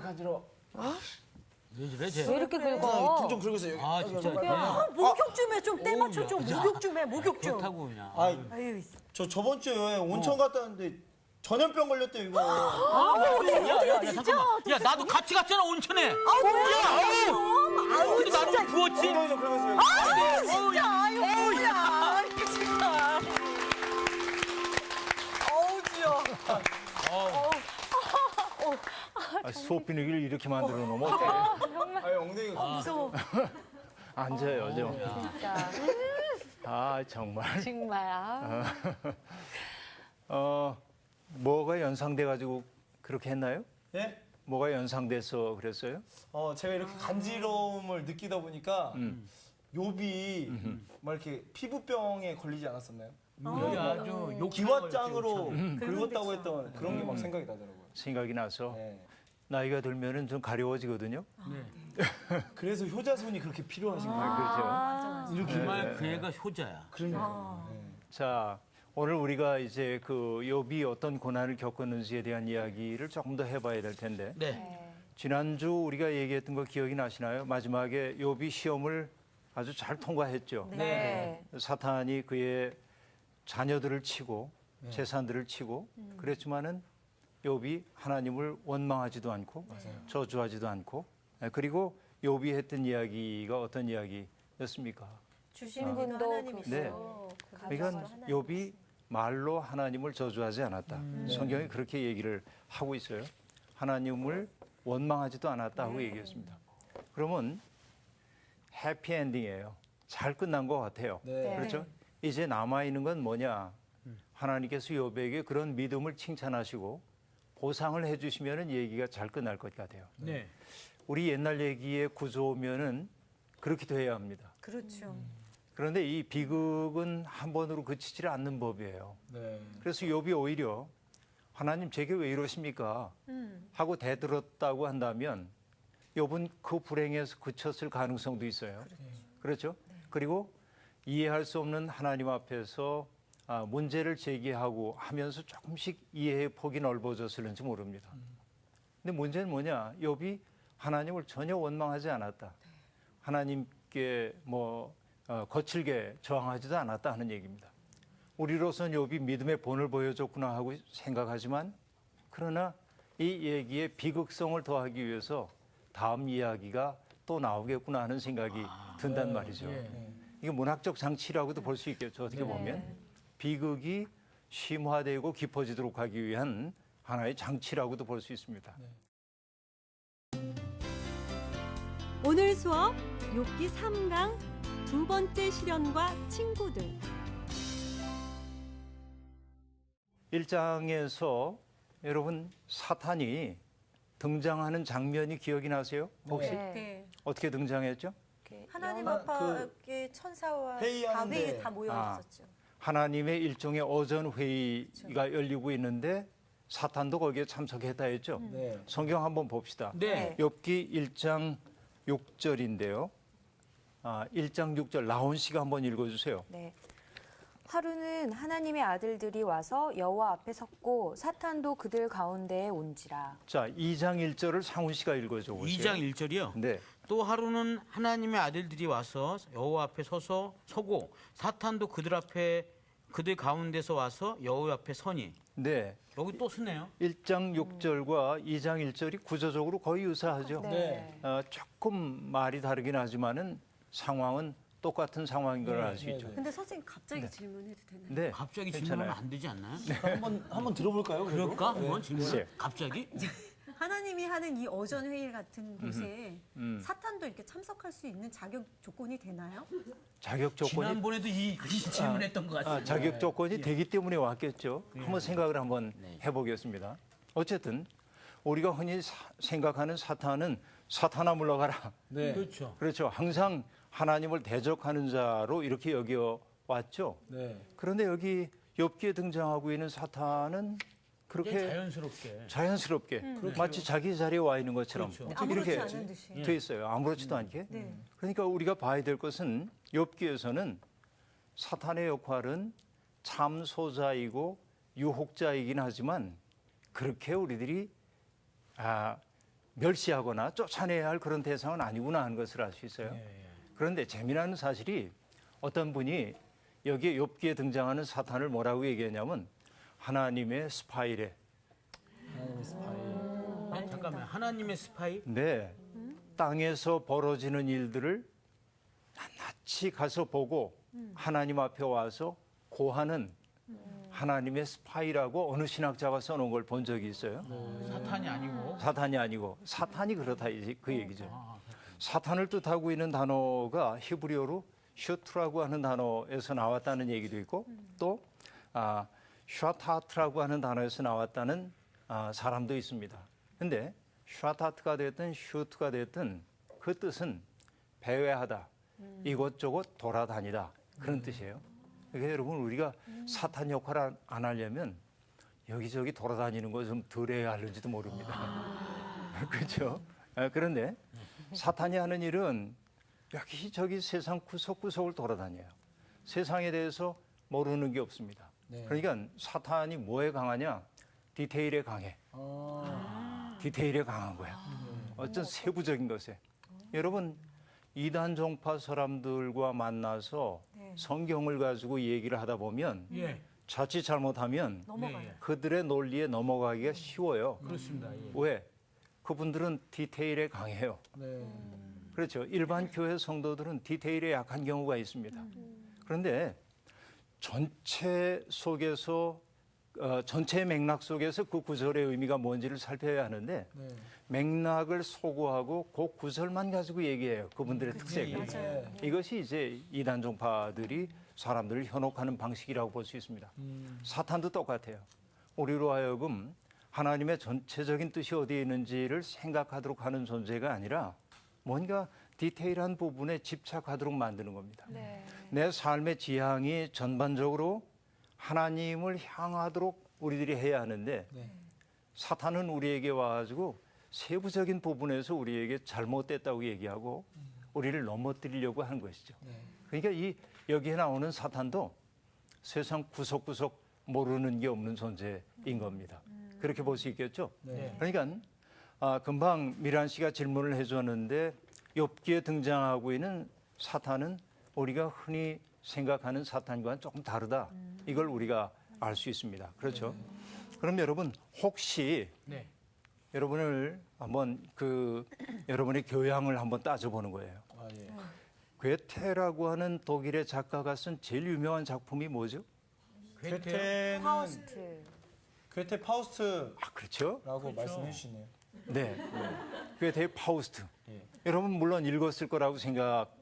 간지러워. 왜 저래 쟤? 왜 이렇게 긁어? 등좀 긁고 있어요. 여기. 아 진짜. 목욕 좀 해, 좀 때 맞춰 좀 목욕 좀 해, 목욕 좀. 그렇다고 그냥. 아유, 저 저번 주에 온천 갔다 왔는데 전염병 걸렸대요, 이거. 야, 잠깐만. 야, 나도 같이 갔잖아, 온천에. 야, 근데 나는 왜 부었지? 그러면서 진짜, 아유, 뭐야. 진짜. 어우, 지어. 수업 분위기를 이렇게 만들어 놓으면 어떡해. 아니, 엉덩이가. 무서워. 앉아요, 좀. 진짜. 아, 정말. 정말. 뭐가 연상돼가지고 그렇게 했나요? 예? 뭐가 연상돼서 그랬어요? 제가 이렇게 간지러움을 느끼다 보니까 욥이 막 이렇게 피부병에 걸리지 않았었나요? 여기 아주 욕 기왓장으로 긁었다고 했던 그런 게 막 생각이 나더라고요. 생각이 나서 네. 나이가 들면은 좀 가려워지거든요. 그래서 효자손이 그렇게 필요하신 거예요. 그렇죠. 이렇게. 정말 그 애가 효자야. 그러니까. 네. 자, 오늘 우리가 이제 그 욥이 어떤 고난을 겪었는지에 대한 이야기를 조금 더 해봐야 될 텐데. 네. 지난주 우리가 얘기했던 거 기억이 나시나요? 마지막에 욥이 시험을 아주 잘 통과했죠. 네. 사탄이 그의 자녀들을 치고 재산들을 치고 그랬지만은 욥이 하나님을 원망하지도 않고 저주하지도 않고 그리고 욥이 했던 이야기가 어떤 이야기였습니까? 주신 분도 네. 그러니까 욥이 말로 하나님을 저주하지 않았다. 성경이 그렇게 얘기를 하고 있어요. 하나님을 원망하지도 않았다 하고 얘기했습니다. 그러면 해피엔딩이에요. 잘 끝난 것 같아요. 네. 그렇죠? 이제 남아있는 건 뭐냐. 하나님께서 욥에게 그런 믿음을 칭찬하시고 보상을 해주시면 얘기가 잘 끝날 것 같아요. 네. 우리 옛날 얘기의 구조면은 그렇게 돼야 합니다. 그렇죠. 그런데 이 비극은 한 번으로 그치지 않는 법이에요. 네. 그래서 욥이 오히려 하나님 제게 왜 이러십니까? 하고 대들었다고 한다면 욥은 그 불행에서 그쳤을 가능성도 있어요. 그렇죠? 그리고 이해할 수 없는 하나님 앞에서 문제를 제기하고 하면서 조금씩 이해의 폭이 넓어졌을는지 모릅니다. 근데 문제는 뭐냐? 욥이 하나님을 전혀 원망하지 않았다. 하나님께 거칠게 저항하지도 않았다 하는 얘기입니다. 우리로서는 욥이 믿음의 본을 보여줬구나 하고 생각하지만 그러나 이 얘기의 비극성을 더하기 위해서 다음 이야기가 또 나오겠구나 하는 생각이 든단 말이죠. 이게 문학적 장치라고도 볼 수 있겠죠. 어떻게 보면 비극이 심화되고 깊어지도록 하기 위한 하나의 장치라고도 볼 수 있습니다. 오늘 수업 욥기 3강 두 번째 시련과 친구들. 1장에서 여러분 사탄이 등장하는 장면이 기억이 나세요? 혹시? 네. 어떻게 등장했죠? 하나님 그 앞에 천사와 회의하는데. 다윗이 다 모여 있었죠. 하나님의 일종의 오전 회의가 열리고 있는데 사탄도 거기에 참석했다 했죠. 네. 성경 한번 봅시다. 네. 욥기 1장 6절인데요. 1장 6절 라온 씨가 한번 읽어주세요. 네. 하루는 하나님의 아들들이 와서 여호와 앞에 섰고 사탄도 그들 가운데에 온지라. 자, 2장 1절을 상훈 씨가 읽어줘 보세요. 2장 1절이요. 네. 또 하루는 하나님의 아들들이 와서 여호와 앞에 서고 사탄도 그들 가운데서 와서 여호와 앞에 서니. 네. 여기 또 쓰네요. 1장 6절과 2장 1절이 구조적으로 거의 유사하죠. 네. 조금 말이 다르긴 하지만은 상황은 똑같은 상황인 걸 알 수 있죠. 근데 선생님 갑자기 질문해도 되나요? 네. 갑자기 괜찮아요. 질문하면 안 되지 않나요? 한번 들어볼까요? 그래도? 그럴까? 한번 질문. 네. 갑자기? 하나님이 하는 이 어전 회의 같은 곳에 사탄도 이렇게 참석할 수 있는 자격 조건이 되나요? 자격 조건이 지난번에도 이 질문했던 것 같아요. 자격 조건이 되기 때문에 왔겠죠. 한번 생각을 한번 해보겠습니다. 어쨌든 우리가 흔히 생각하는 사탄은 사탄아 물러가라. 네. 그렇죠. 그렇죠. 항상 하나님을 대적하는 자로 이렇게 여겨 왔죠. 네. 그런데 여기 욥기에 등장하고 있는 사탄은 그렇게 자연스럽게 마치 자기 자리에 와 있는 것처럼 그렇죠. 이렇게 아무렇지 않은 듯이. 돼 있어요. 아무렇지도 않게. 네. 그러니까 우리가 봐야 될 것은 욥기에서는 사탄의 역할은 참소자이고 유혹자이긴 하지만 그렇게 우리들이 멸시하거나 쫓아내야 할 그런 대상은 아니구나 하는 것을 알 수 있어요. 그런데 재미나는 사실이 어떤 분이 여기에 욥기에 등장하는 사탄을 뭐라고 얘기했냐면 하나님의 스파이래. 하나님의 스파이. 네? 잠깐만 하나님의 스파이? 네. 땅에서 벌어지는 일들을 낱낱이 가서 보고 하나님 앞에 와서 고하는 하나님의 스파이라고 어느 신학자가 써놓은 걸 본 적이 있어요. 사탄이 아니고. 사탄이 아니고 사탄이 그렇다 그 얘기죠. 사탄을 뜻하고 있는 단어가 히브리어로 슈트라고 하는 단어에서 나왔다는 얘기도 있고 또 슈아타트라고 하는 단어에서 나왔다는 사람도 있습니다. 근데 슈아타트가 됐든 슈트가 됐든 그 뜻은 배회하다, 이곳저곳 돌아다니다 그런 뜻이에요. 그러니까 여러분 우리가 사탄 역할을 안 하려면 여기저기 돌아다니는 거 좀 덜 해야 하는지도 모릅니다. 그렇죠? 그런데 사탄이 하는 일은 여기저기 세상 구석구석을 돌아다녀요. 세상에 대해서 모르는 게 없습니다. 네. 그러니까 사탄이 뭐에 강하냐? 디테일에 강해. 디테일에 강한 거야. 어떤 세부적인 것에. 여러분 이단 종파 사람들과 만나서 성경을 가지고 얘기를 하다 보면 예. 자칫 잘못하면 넘어가요. 예. 그들의 논리에 넘어가기가 쉬워요. 그렇습니다. 예. 왜? 그분들은 디테일에 강해요. 네. 그렇죠. 일반 교회 성도들은 디테일에 약한 경우가 있습니다. 그런데 전체 속에서 전체 맥락 속에서 그 구절의 의미가 뭔지를 살펴야 하는데 네. 맥락을 소구하고 그 구절만 가지고 얘기해요. 그분들의 특색을. 네. 이것이 이제 이단 종파들이 사람들을 현혹하는 방식이라고 볼 수 있습니다. 사탄도 똑같아요. 우리로 하여금 하나님의 전체적인 뜻이 어디에 있는지를 생각하도록 하는 존재가 아니라 뭔가 디테일한 부분에 집착하도록 만드는 겁니다. 네. 내 삶의 지향이 전반적으로 하나님을 향하도록 우리들이 해야 하는데 네. 사탄은 우리에게 와가지고 세부적인 부분에서 우리에게 잘못됐다고 얘기하고 우리를 넘어뜨리려고 하는 것이죠. 네. 그러니까 여기에 나오는 사탄도 세상 구석구석 모르는 게 없는 존재인 겁니다. 그렇게 볼 수 있겠죠? 네. 그러니까 금방 미란 씨가 질문을 해줬는데 욥기에 등장하고 있는 사탄은 우리가 흔히 생각하는 사탄과는 조금 다르다. 이걸 우리가 알 수 있습니다. 그렇죠? 그럼 여러분 혹시 네. 여러분을 한번 여러분의 교양을 한번 따져보는 거예요. 아, 예. 괴테라고 하는 독일의 작가가 쓴 제일 유명한 작품이 뭐죠? 괴테는 파우스트. 괴테 파우스트라고 그렇죠? 말씀해 주시네요. 네. 괴테의 파우스트. 예. 여러분 물론 읽었을 거라고 생각.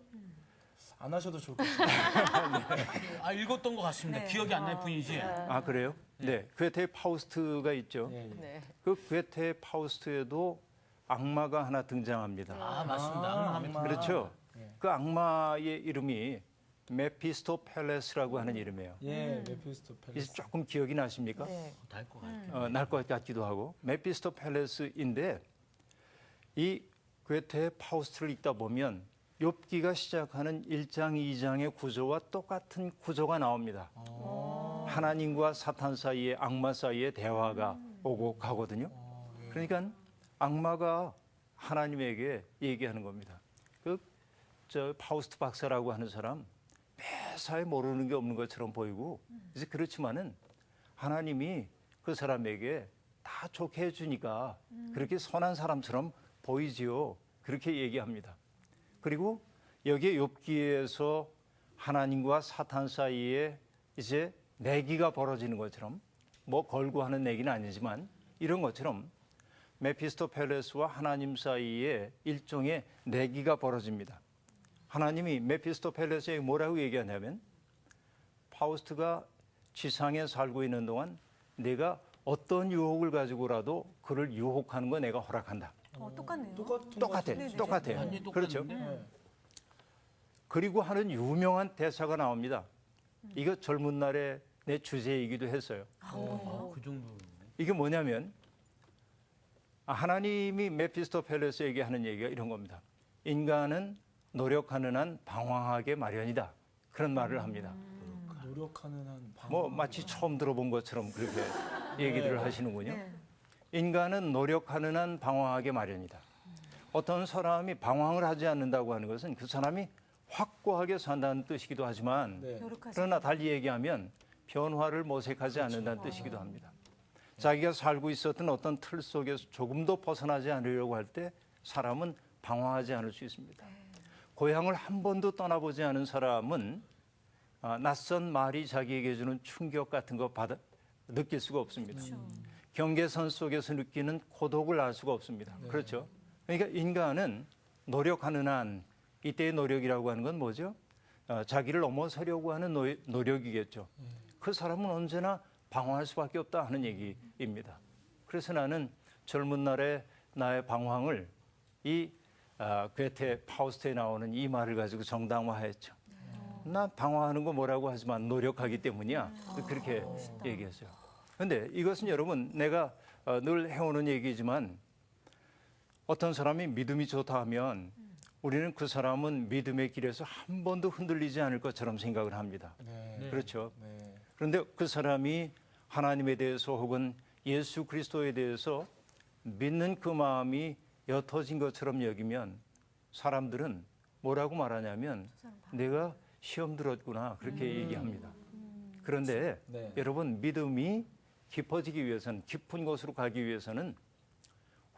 안 하셔도 좋을 것 같아요. 아 읽었던 것 같습니다. 기억이 안 날 뿐이지. 아 그래요? 네. 괴테의 파우스트가 있죠. 예, 예. 네. 그 괴테의 파우스트에도 악마가 하나 등장합니다. 아 맞습니다. 악마. 그렇죠? 예. 그 악마의 이름이 메피스토펠레스라고 하는 이름이에요. 예, 메피스토 이제 펠레스. 조금 기억이 나십니까? 네. 날것 같아요. 날 것 같기도 하고 메피스토펠레스인데 이 괴테의 파우스트를 읽다 보면 욥기가 시작하는 1장, 2장의 구조와 똑같은 구조가 나옵니다. 하나님과 사탄 사이에 악마 사이에 대화가 오고 가거든요. 그러니까 악마가 하나님에게 얘기하는 겁니다. 저 파우스트 박사라고 하는 사람 매사에 모르는 게 없는 것처럼 보이고 이제 그렇지만은 하나님이 그 사람에게 다 좋게 해주니까 그렇게 선한 사람처럼 보이지요. 그렇게 얘기합니다. 그리고 여기에 욥기에서 하나님과 사탄 사이에 이제 내기가 벌어지는 것처럼 뭐 걸고 하는 내기는 아니지만 이런 것처럼 메피스토펠레스와 하나님 사이에 일종의 내기가 벌어집니다. 하나님이 메피스토펠레스에게 뭐라고 얘기하냐면 파우스트가 지상에 살고 있는 동안 내가 어떤 유혹을 가지고라도 그를 유혹하는 거 내가 허락한다. 똑같네요. 똑같아요. 똑같아요. 완전히 그렇죠. 똑같은데? 네. 그리고 하는 유명한 대사가 나옵니다. 이거 젊은 날에 내 주제이기도 했어요. 그 정도. 이게 뭐냐면 하나님이 메피스토펠레스에게 하는 얘기가 이런 겁니다. 인간은 노력하는 한 방황하게 마련이다. 그런 말을 합니다. 노력하는 한 방. 뭐 마치 처음 들어본 것처럼 그렇게 얘기들을 하시는군요. 인간은 노력하는 한 방황하게 마련이다. 어떤 사람이 방황을 하지 않는다고 하는 것은 그 사람이 확고하게 산다는 뜻이기도 하지만 네. 노력하지. 그러나 달리 얘기하면 변화를 모색하지 않는다는 뜻이기도 합니다. 자기가 살고 있었던 어떤 틀 속에서 조금도 벗어나지 않으려고 할 때 사람은 방황하지 않을 수 있습니다. 고향을 한 번도 떠나보지 않은 사람은 낯선 말이 자기에게 주는 충격 같은 거 느낄 수가 없습니다. 경계선 속에서 느끼는 고독을 알 수가 없습니다. 그렇죠? 그러니까 인간은 노력하는 한 이때의 노력이라고 하는 건 뭐죠? 자기를 넘어서려고 하는 노력이겠죠. 그 사람은 언제나 방황할 수밖에 없다 하는 얘기입니다. 그래서 나는 젊은 날의 나의 방황을 이 괴테 파우스트에 나오는 이 말을 가지고 정당화했죠. 나 방황하는 거 뭐라고 하지만 노력하기 때문이야. 그렇게 얘기했어요. 그런데 이것은 여러분 내가 늘 해오는 얘기지만 어떤 사람이 믿음이 좋다 하면 우리는 그 사람은 믿음의 길에서 한 번도 흔들리지 않을 것처럼 생각을 합니다. 네. 그렇죠. 네. 그런데 그 사람이 하나님에 대해서 혹은 예수 그리스도에 대해서 믿는 그 마음이 옅어진 것처럼 여기면 사람들은 뭐라고 말하냐면 내가 시험 들었구나 그렇게 얘기합니다. 그런데 네. 여러분 믿음이 깊어지기 위해서는 깊은 곳으로 가기 위해서는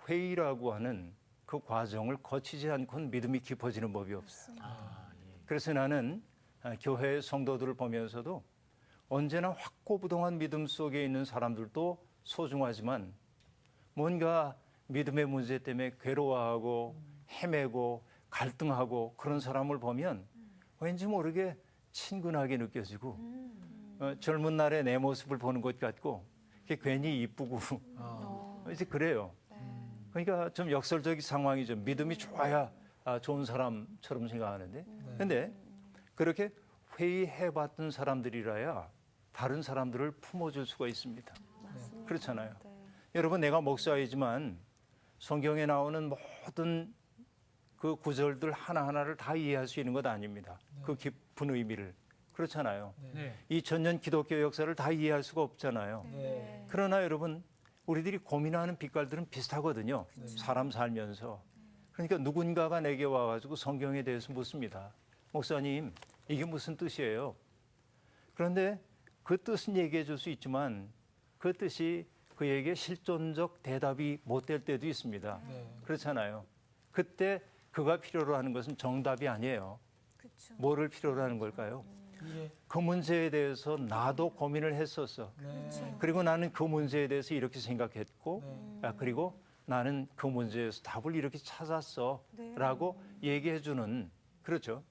회의라고 하는 그 과정을 거치지 않고는 믿음이 깊어지는 법이 없어요. 그래서 나는 교회의 성도들을 보면서도 언제나 확고부동한 믿음 속에 있는 사람들도 소중하지만 뭔가 믿음의 문제 때문에 괴로워하고 헤매고 갈등하고 그런 사람을 보면 왠지 모르게 친근하게 느껴지고 젊은 날의 내 모습을 보는 것 같고 그게 괜히 이쁘고 이제 그래요. 그러니까 좀 역설적인 상황이죠. 믿음이 좋아야 좋은 사람처럼 생각하는데 근데 그렇게 회의해봤던 사람들이라야 다른 사람들을 품어줄 수가 있습니다. 그렇잖아요. 여러분 내가 목사이지만 성경에 나오는 모든 그 구절들 하나하나를 다 이해할 수 있는 것 아닙니다. 그 깊은 의미를. 그렇잖아요. 2000년 기독교 역사를 다 이해할 수가 없잖아요. 네. 그러나 여러분 우리들이 고민하는 빛깔들은 비슷하거든요. 사람 살면서. 그러니까 누군가가 내게 와가지고 성경에 대해서 묻습니다. 목사님 이게 무슨 뜻이에요? 그런데 그 뜻은 얘기해 줄 수 있지만 그 뜻이 그에게 실존적 대답이 못 될 때도 있습니다. 네. 그렇잖아요. 그때 그가 필요로 하는 것은 정답이 아니에요. 그렇죠. 뭐를 필요로 하는 걸까요? 이해. 그 문제에 대해서 나도 고민을 했었어. 네. 그리고 나는 그 문제에 대해서 이렇게 생각했고 네. 그리고 나는 그 문제에서 답을 이렇게 찾았어 네. 라고 얘기해 주는 그렇죠.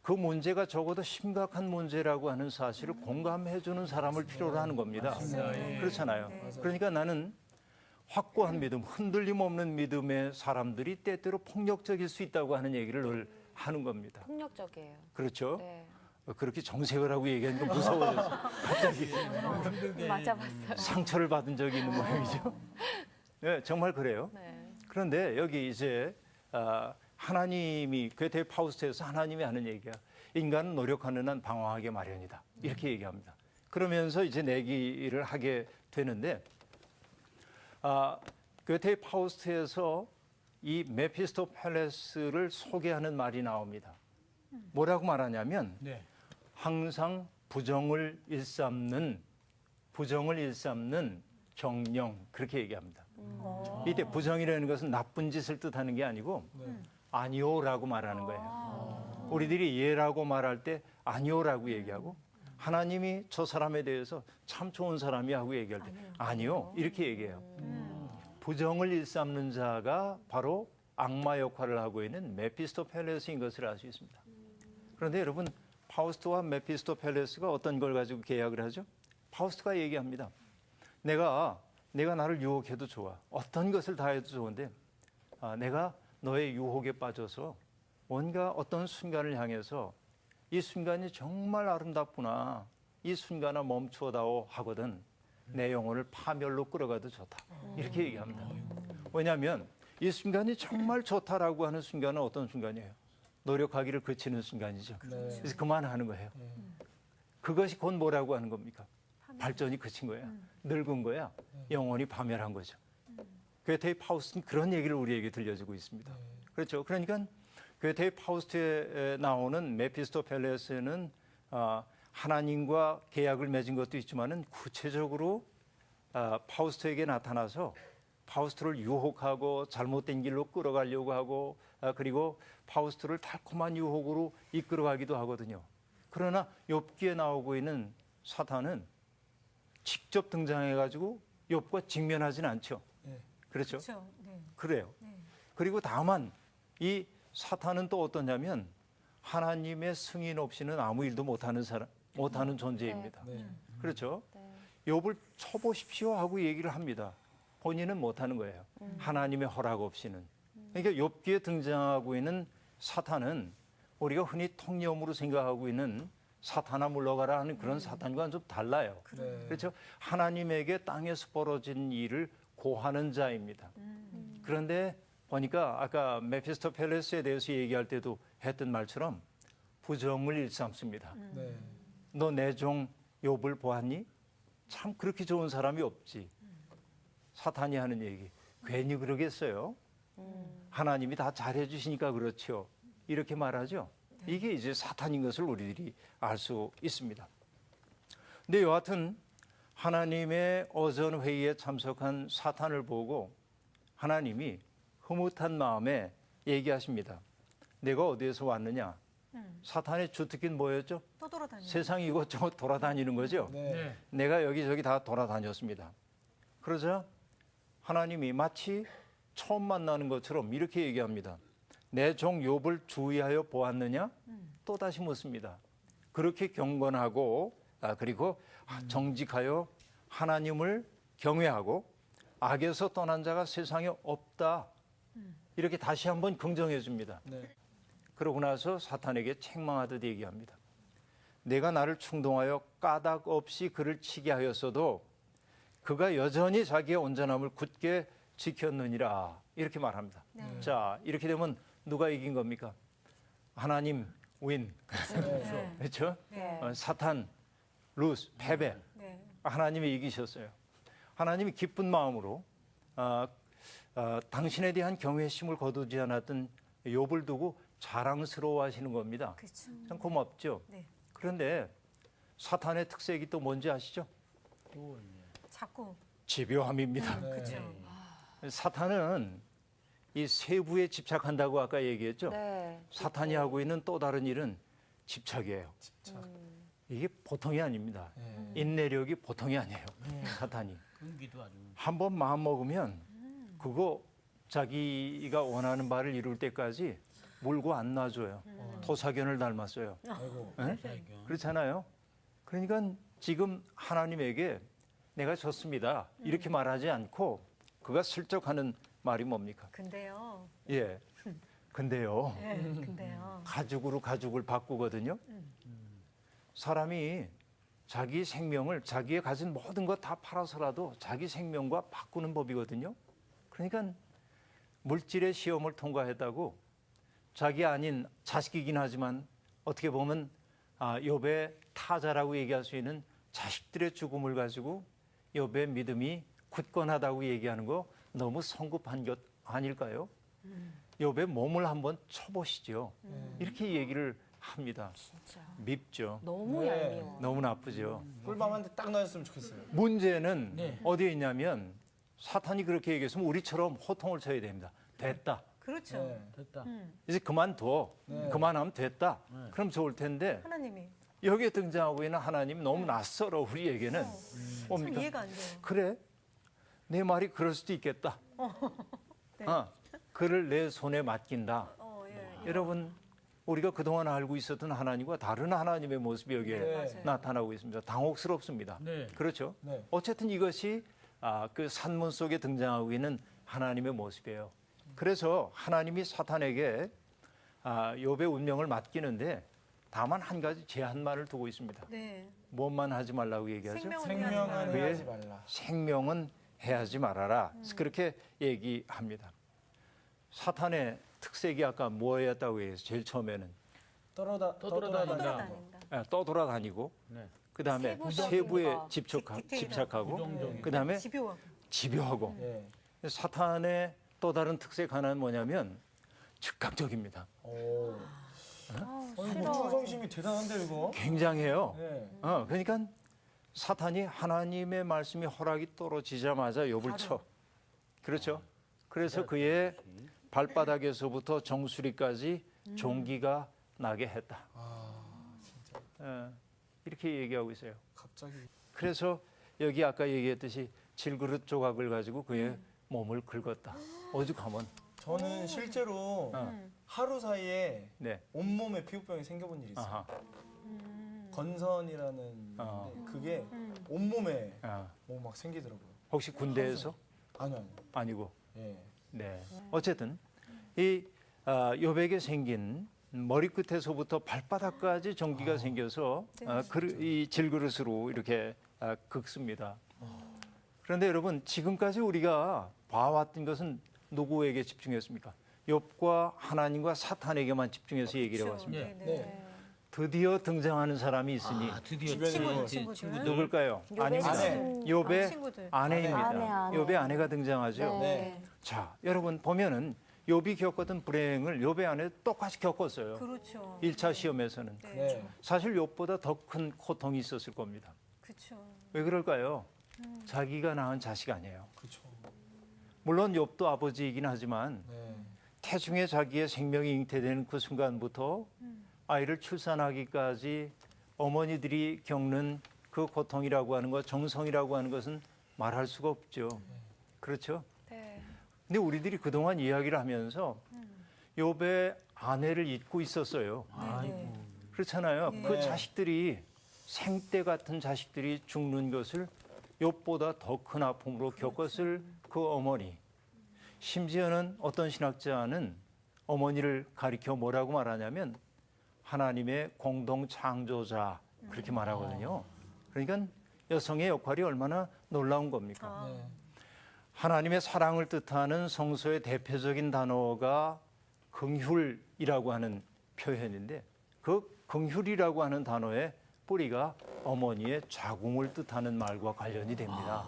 그 문제가 적어도 심각한 문제라고 하는 사실을 공감해 주는 사람을 필요로 하는 겁니다. 그렇잖아요. 그러니까 나는 확고한 믿음, 흔들림 없는 믿음의 사람들이 때때로 폭력적일 수 있다고 하는 얘기를 늘 하는 겁니다. 폭력적이에요. 그렇죠? 네. 그렇게 정색을 하고 얘기하니까 무서워졌어요. 갑자기 맞아봤어요. 상처를 받은 적이 있는 모양이죠. 네, 정말 그래요. 네. 그런데 여기 이제 하나님이 괴테 파우스트에서 하나님이 하는 얘기야. 인간은 노력하는 한 방황하게 마련이다. 이렇게 얘기합니다. 그러면서 이제 내기를 하게 되는데 괴테 파우스트에서 이 메피스토펠레스를 소개하는 말이 나옵니다. 뭐라고 말하냐면 항상 부정을 일삼는 정령 그렇게 얘기합니다. 이때 부정이라는 것은 나쁜 짓을 뜻하는 게 아니고 아니오라고 말하는 거예요. 우리들이 예라고 말할 때 아니오라고 얘기하고 하나님이 저 사람에 대해서 참 좋은 사람이 하고 얘기할 때 아니요 이렇게 얘기해요. 부정을 일삼는 자가 바로 악마 역할을 하고 있는 메피스토펠레스인 것을 알 수 있습니다. 그런데 여러분 파우스트와 메피스토펠레스가 어떤 걸 가지고 계약을 하죠? 파우스트가 얘기합니다. 내가 나를 유혹해도 좋아. 어떤 것을 다 해도 좋은데 내가 너의 유혹에 빠져서 뭔가 어떤 순간을 향해서 이 순간이 정말 아름답구나. 이 순간을 멈추어다오 하거든. 내 영혼을 파멸로 끌어가도 좋다. 이렇게 얘기합니다. 왜냐하면 이 순간이 정말 좋다라고 하는 순간은 어떤 순간이에요? 노력하기를 그치는 순간이죠. 그래서 그만하는 거예요. 그것이 곧 뭐라고 하는 겁니까? 발전이 그친 거야. 늙은 거야. 영혼이 파멸한 거죠. 괴테의 파우스트는 그런 얘기를 우리에게 들려주고 있습니다. 그렇죠. 그러니까 괴테의 파우스트에 나오는 메피스토펠레스는 하나님과 계약을 맺은 것도 있지만은 구체적으로 파우스트에게 나타나서 파우스트를 유혹하고 잘못된 길로 끌어가려고 하고 그리고 파우스트를 달콤한 유혹으로 이끌어가기도 하거든요. 그러나 욥기에 나오고 있는 사탄은 직접 등장해가지고 욥과 직면하지는 않죠. 그렇죠? 그렇죠. 네. 그래요. 네. 그리고 다만 이 사탄은 또 어떠냐면 하나님의 승인 없이는 아무 일도 못하는 존재입니다. 네. 그렇죠? 욥을 쳐보십시오 하고 얘기를 합니다. 본인은 못하는 거예요. 하나님의 허락 없이는. 그러니까 욥기에 등장하고 있는 사탄은 우리가 흔히 통념으로 생각하고 있는 사탄아 물러가라 하는 그런 사탄과는 좀 달라요. 네. 그렇죠? 하나님에게 땅에서 벌어진 일을 고하는 자입니다. 그런데 보니까 아까 메피스토펠레스에 대해서 얘기할 때도 했던 말처럼 부정을 일삼습니다. 네. 너 내 종 욥을 보았니? 참 그렇게 좋은 사람이 없지. 사탄이 하는 얘기. 괜히 그러겠어요? 하나님이 다 잘해 주시니까 그렇죠. 이렇게 말하죠. 이게 이제 사탄인 것을 우리들이 알 수 있습니다. 근데 여하튼 하나님의 어전 회의에 참석한 사탄을 보고 하나님이 흐뭇한 마음에 얘기하십니다. 내가 어디에서 왔느냐? 사탄의 주특기는 뭐였죠? 떠돌아다니는. 세상 이곳저곳 돌아다니는 거죠. 네. 내가 여기저기 다 돌아다녔습니다. 그러자 하나님이 마치 처음 만나는 것처럼 이렇게 얘기합니다. 내 종 욥을 주의하여 보았느냐? 또 다시 묻습니다. 그렇게 경건하고 그리고 정직하여 하나님을 경외하고 악에서 떠난 자가 세상에 없다. 이렇게 다시 한번 긍정해 줍니다. 네. 그러고 나서 사탄에게 책망하듯 얘기합니다. 내가 나를 충동하여 까닭 없이 그를 치게 하였어도 그가 여전히 자기의 온전함을 굳게 지켰느니라. 이렇게 말합니다. 자, 이렇게 되면 누가 이긴 겁니까? 하나님 윈. 네. 그렇죠? 네. 사탄 루스, 패배. 네. 하나님이 이기셨어요. 하나님이 기쁜 마음으로 당신에 대한 경외심을 거두지 않았던 욥을 두고 자랑스러워하시는 겁니다. 그렇죠. 참 고맙죠. 네. 그런데 사탄의 특색이 또 뭔지 아시죠? 자꾸. 집요함입니다. 그렇죠. 사탄은 이 세부에 집착한다고 아까 얘기했죠. 네. 사탄이 하고 있는 또 다른 일은 집착이에요. 집착. 이게 보통이 아닙니다. 네. 인내력이 보통이 아니에요. 사탄이. 끈기도 아주. 한번 마음 먹으면 그거 자기가 원하는 바를 이룰 때까지 물고 안 놔줘요. 토사견을 닮았어요. 아이고. 네? 그렇잖아요. 그러니까 지금 하나님에게 내가 졌습니다. 이렇게 말하지 않고 그가 슬쩍 하는 말이 뭡니까? 근데요. 예. 근데요. 네. 근데요. 가죽으로 가죽을 바꾸거든요. 사람이 자기 생명을 자기의 가진 모든 것 다 팔아서라도 자기 생명과 바꾸는 법이거든요. 그러니까 물질의 시험을 통과했다고 자기 아닌 자식이긴 하지만 어떻게 보면 욥의 타자라고 얘기할 수 있는 자식들의 죽음을 가지고 욥의 믿음이 굳건하다고 얘기하는 거 너무 성급한 것 아닐까요? 욥의 몸을 한번 쳐보시죠. 이렇게 얘기를 합니다. 진짜. 밉죠. 너무 네. 얄미워. 너무 나쁘죠. 꿀밤 한 대 딱 넣었으면 좋겠어요. 문제는 네. 어디에 있냐면 사탄이 그렇게 얘기했으면 우리처럼 호통을 쳐야 됩니다. 됐다. 그렇죠. 네. 됐다. 이제 그만둬. 네. 그만하면 됐다. 그럼 좋을 텐데 하나님이. 여기에 등장하고 있는 하나님 너무 낯설어 우리에게는. 참 뭡니까? 이해가 안 돼요. 그래? 내 말이 그럴 수도 있겠다. 네. 그를 내 손에 맡긴다. 예. 여러분 우리가 그동안 알고 있었던 하나님과 다른 하나님의 모습이 여기에 네. 맞아요. 나타나고 있습니다. 당혹스럽습니다. 네. 그렇죠? 네. 어쨌든 이것이 그 산문 속에 등장하고 있는 하나님의 모습이에요. 그래서 하나님이 사탄에게 욥의 운명을 맡기는데 다만 한 가지 제한만을 두고 있습니다. 네. 무엇만 하지 말라고 얘기하죠? 생명은 왜? 해야지 말라. 생명은 해하지 말아라. 그렇게 얘기합니다. 사탄의 특색이 아까 뭐였다고 해서 제일 처음에는 떠돌아다닌다. 떠돌아다닌다. 떠돌아다니고 네. 그다음에 세부적인 세부에 거. 집착하고 부정적인. 그다음에 집요하고. 집요하고 예. 사탄의 또 다른 특색 하나는 뭐냐면 즉각적입니다. 오. 아니, 싫어. 충성심이 대단한데 이거. 굉장해요. 네. 그러니까 사탄이 하나님의 말씀이 허락이 떨어지자마자 욥을 쳐. 그렇죠? 그래서 그의 발바닥에서부터 정수리까지 종기가 나게 했다. 이렇게 얘기하고 있어요. 갑자기. 그래서 여기 아까 얘기했듯이 질그릇 조각을 가지고 그의 몸을 긁었다. 오죽하면. 저는 실제로 하루 사이에 네. 온몸에 피부병이 생겨본 일이 있어요. 아하. 건선이라는 건데 그게 온몸에 뭐 막 생기더라고요. 혹시 군대에서? 아니요. 아니고. 예. 네. 어쨌든 이 욥에게 생긴 머리끝에서부터 발바닥까지 전기가 생겨서 이 질그릇으로 이렇게 긁습니다. 그런데 여러분 지금까지 우리가 봐왔던 것은 누구에게 집중했습니까? 욥과 하나님과 사탄에게만 집중해서 얘기를 해왔습니다. 예. 네. 드디어 등장하는 사람이 있으니 드디어 친구들. 누굴까요? 욥의 아닙니다. 친구. 욥의 친구들. 아내입니다. 아내. 욥의 아내가 등장하죠. 네. 자, 여러분 보면은 욥이 겪었던 불행을 욥의 아내 똑같이 겪었어요. 그렇죠. 1차 시험에서는. 네. 사실 욥보다 더 큰 고통이 있었을 겁니다. 그렇죠. 왜 그럴까요? 자기가 낳은 자식 아니에요. 그렇죠. 물론 욥도 아버지이긴 하지만 네. 태중에 자기의 생명이 잉태되는 그 순간부터 아이를 출산하기까지 어머니들이 겪는 그 고통이라고 하는 것, 정성이라고 하는 것은 말할 수가 없죠. 그렇죠? 네. 근데 우리들이 그동안 이야기를 하면서 욥의 아내를 잊고 있었어요. 아이고. 그렇잖아요. 네. 그 자식들이 생떼 같은 자식들이 죽는 것을 욥보다 더 큰 아픔으로 겪었을 그 어머니. 심지어는 어떤 신학자는 어머니를 가리켜 뭐라고 말하냐면 하나님의 공동 창조자 그렇게 말하거든요. 그러니까 여성의 역할이 얼마나 놀라운 겁니까? 네. 하나님의 사랑을 뜻하는 성서의 대표적인 단어가 긍휼이라고 하는 표현인데 그 긍휼이라고 하는 단어의 뿌리가 어머니의 자궁을 뜻하는 말과 관련이 됩니다.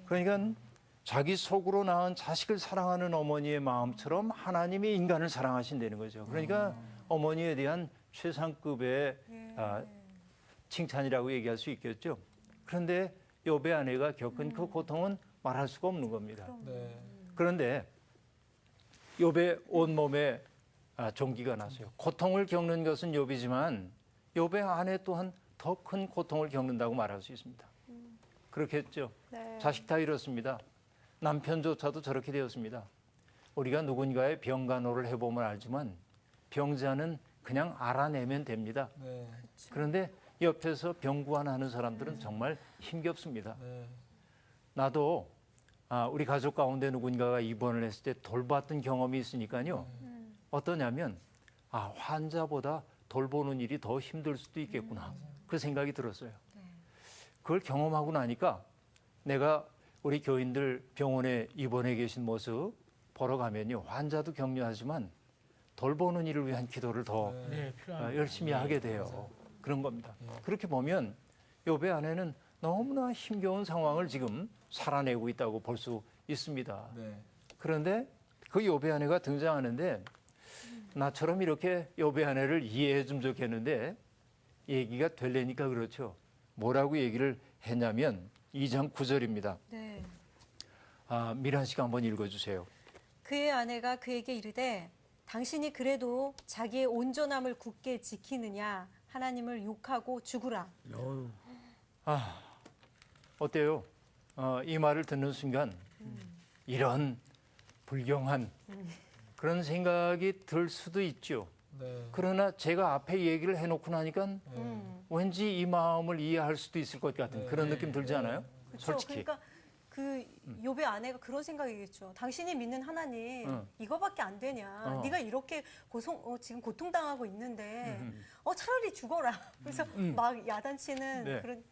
그러니까 자기 속으로 낳은 자식을 사랑하는 어머니의 마음처럼 하나님이 인간을 사랑하신다는 거죠. 그러니까 어머니에 대한 최상급의 칭찬이라고 얘기할 수 있겠죠. 그런데 욥의 아내가 겪은 그 고통은 말할 수가 없는 겁니다. 네. 그런데 욥의 온몸에 종기가 났어요. 고통을 겪는 것은 욥이지만 욥의 아내 또한 더 큰 고통을 겪는다고 말할 수 있습니다. 그렇겠죠. 네. 자식 다 잃었습니다. 남편조차도 저렇게 되었습니다. 우리가 누군가의 병간호를 해보면 알지만 병자는 그냥 알아내면 됩니다. 네. 그런데 옆에서 병구안하는 사람들은 정말 힘겹습니다. 네. 나도 우리 가족 가운데 누군가가 입원을 했을 때 돌봤던 경험이 있으니까요. 어떠냐면 환자보다 돌보는 일이 더 힘들 수도 있겠구나. 그 생각이 들었어요. 그걸 경험하고 나니까 내가 우리 교인들 병원에 입원해 계신 모습 보러 가면요. 환자도 격려하지만 돌보는 일을 위한 기도를 더 열심히 하게 돼요. 그런 겁니다. 그렇게 보면 욥의 아내는 너무나 힘겨운 상황을 지금 살아내고 있다고 볼 수 있습니다. 네. 그런데 그 욥의 아내가 등장하는데 나처럼 이렇게 욥의 아내를 이해해 좀 좋겠는데 얘기가 되려니까 그렇죠. 뭐라고 얘기를 했냐면 2장 9절입니다. 네. 미란 씨가 한번 읽어주세요. 그의 아내가 그에게 이르되 당신이 그래도 자기의 온전함을 굳게 지키느냐 하나님을 욕하고 죽으라. 어때요? 이 말을 듣는 순간 이런 불경한 그런 생각이 들 수도 있죠. 네. 그러나 제가 앞에 얘기를 해놓고 나니까 왠지 이 마음을 이해할 수도 있을 것 같은 그런 느낌 들지 않아요? 그렇죠. 솔직히. 그러니까 그 욥의 아내가 그런 생각이겠죠. 당신이 믿는 하나님 이거밖에 안 되냐? 네가 이렇게 지금 고통당하고 있는데 차라리 죽어라. 그래서 막 야단치는 네. 그런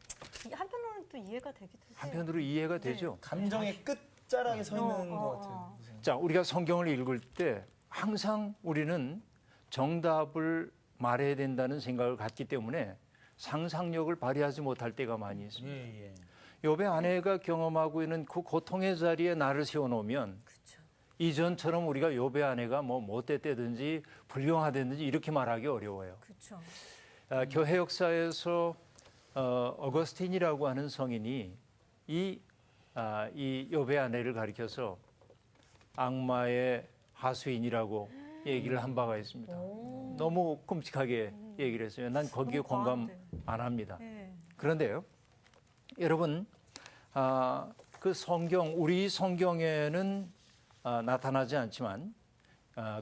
한편으로는 또 이해가 되기도 해요. 한편으로 이해가 되죠. 감정의 끝자락에 서 있는 것 같아요. 자, 우리가 성경을 읽을 때 항상 우리는 정답을 말해야 된다는 생각을 갖기 때문에 상상력을 발휘하지 못할 때가 많이 있습니다. 욥의 아내가 경험하고 있는 그 고통의 자리에 나를 세워놓으면 그렇죠. 이전처럼 우리가 욥의 아내가 뭐 못됐다든지 불경하다든지 이렇게 말하기 어려워요. 그렇죠. 교회 역사에서 어거스틴이라고 하는 성인이 이 욥의 아내를 가리켜서 악마의 하수인이라고 얘기를 한 바가 있습니다. 너무 끔찍하게 얘기를 했어요. 난 거기에 너무 공감 과한데. 안 합니다. 네. 그런데요, 여러분, 그 성경, 우리 성경에는 나타나지 않지만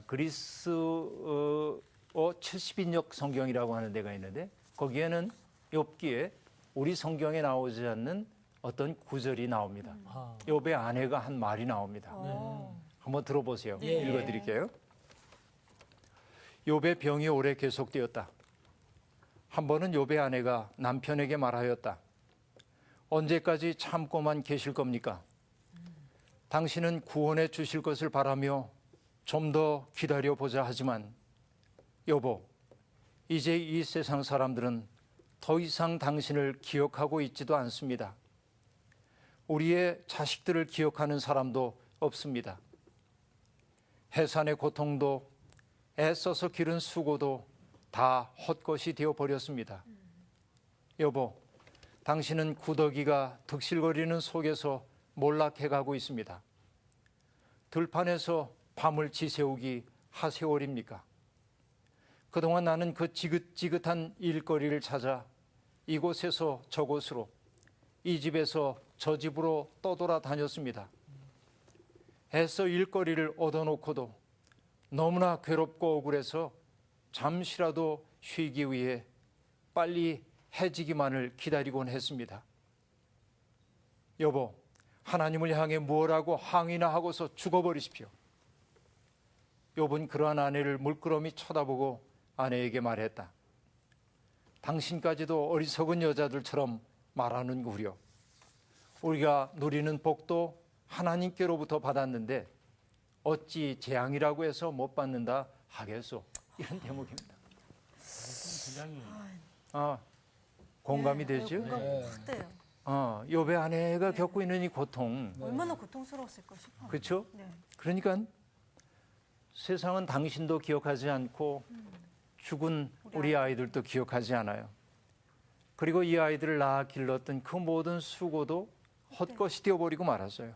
그리스어 70인역 성경이라고 하는 데가 있는데 거기에는 욥기에 우리 성경에 나오지 않는 어떤 구절이 나옵니다. 욥의 아내가 한 말이 나옵니다. 한번 들어보세요. 네. 읽어드릴게요. 욥의 병이 오래 계속되었다. 한 번은 욥의 아내가 남편에게 말하였다. 언제까지 참고만 계실 겁니까? 당신은 구원해 주실 것을 바라며 좀 더 기다려보자 하지만 여보, 이제 이 세상 사람들은 더 이상 당신을 기억하고 있지도 않습니다. 우리의 자식들을 기억하는 사람도 없습니다. 해산의 고통도 애써서 기른 수고도 다 헛것이 되어버렸습니다. 여보, 당신은 구더기가 득실거리는 속에서 몰락해가고 있습니다. 들판에서 밤을 지새우기 하세월입니까? 그동안 나는 그 지긋지긋한 일거리를 찾아 이곳에서 저곳으로, 이 집에서 저 집으로 떠돌아다녔습니다. 애써 일거리를 얻어놓고도 너무나 괴롭고 억울해서 잠시라도 쉬기 위해 빨리 해지기만을 기다리곤 했습니다. 여보, 하나님을 향해 무엇라고 항의나 하고서 죽어버리십시오. 욥은 그러한 아내를 물끄러미 쳐다보고 아내에게 말했다. 당신까지도 어리석은 여자들처럼 말하는구려. 우리가 누리는 복도 하나님께로부터 받았는데 어찌 재앙이라고 해서 못 받는다 하겠소. 이런 대목입니다. 굉장히 공감이 네, 되죠? 공감 확 돼요. 욥의 아내가 겪고 있는 이 고통, 얼마나 고통스러웠을까 싶어요. 그렇죠? 네. 그러니까 세상은 당신도 기억하지 않고 죽은 우리 아이들도 기억하지 않아요. 그리고 이 아이들을 낳아 길렀던 그 모든 수고도 헛것이 되어버리고 말았어요.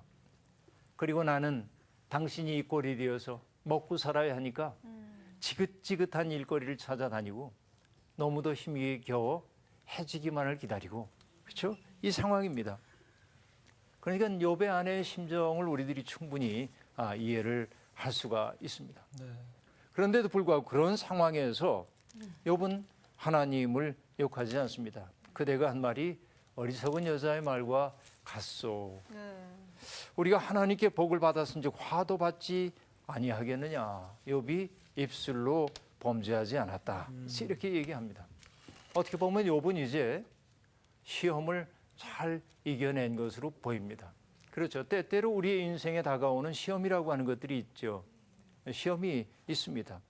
그리고 나는 당신이 이 꼴이 되어서 먹고 살아야 하니까 지긋지긋한 일거리를 찾아다니고 너무도 힘이 겨워 해지기만을 기다리고, 그렇죠? 이 상황입니다. 그러니까 욥의 아내의 심정을 우리들이 충분히 이해를 할 수가 있습니다. 네. 그런데도 불구하고 그런 상황에서 욥은 하나님을 욕하지 않습니다. 그대가 한 말이 어리석은 여자의 말과 같소. 네. 우리가 하나님께 복을 받았은지 화도 받지 아니하겠느냐. 욥이 입술로 범죄하지 않았다. 이렇게 얘기합니다. 어떻게 보면 욥은 이제 시험을 잘 이겨낸 것으로 보입니다. 그렇죠. 때때로 우리의 인생에 다가오는 시험이라고 하는 것들이 있죠. 시험이 있습니다.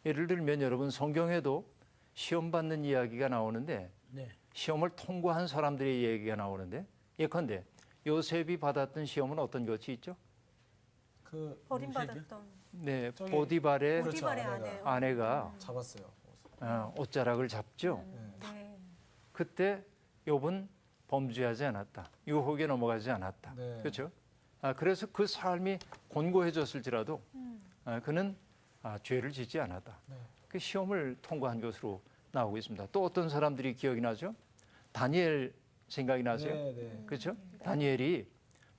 예를 들면 여러분 성경에도 시험 받는 이야기가 나오는데 네. 시험을 통과한 사람들의 얘기가 나오는데 예컨대 요셉이 받았던 시험은 어떤 것이 있죠? 그 버림받았던 네, 저기 보디발의 그렇죠, 보디발의 아내가. 아내요. 아내가 잡았어요. 옷자락을 잡죠. 네. 그때 욥은 범죄하지 않았다. 유혹에 넘어가지 않았다. 네. 그렇죠? 그래서 그 삶이 곤고해졌을지라도 그는 죄를 짓지 않았다. 네. 그 시험을 통과한 것으로 나오고 있습니다. 또 어떤 사람들이 기억이 나죠? 다니엘 생각이 나세요? 네, 네. 그렇죠? 다니엘이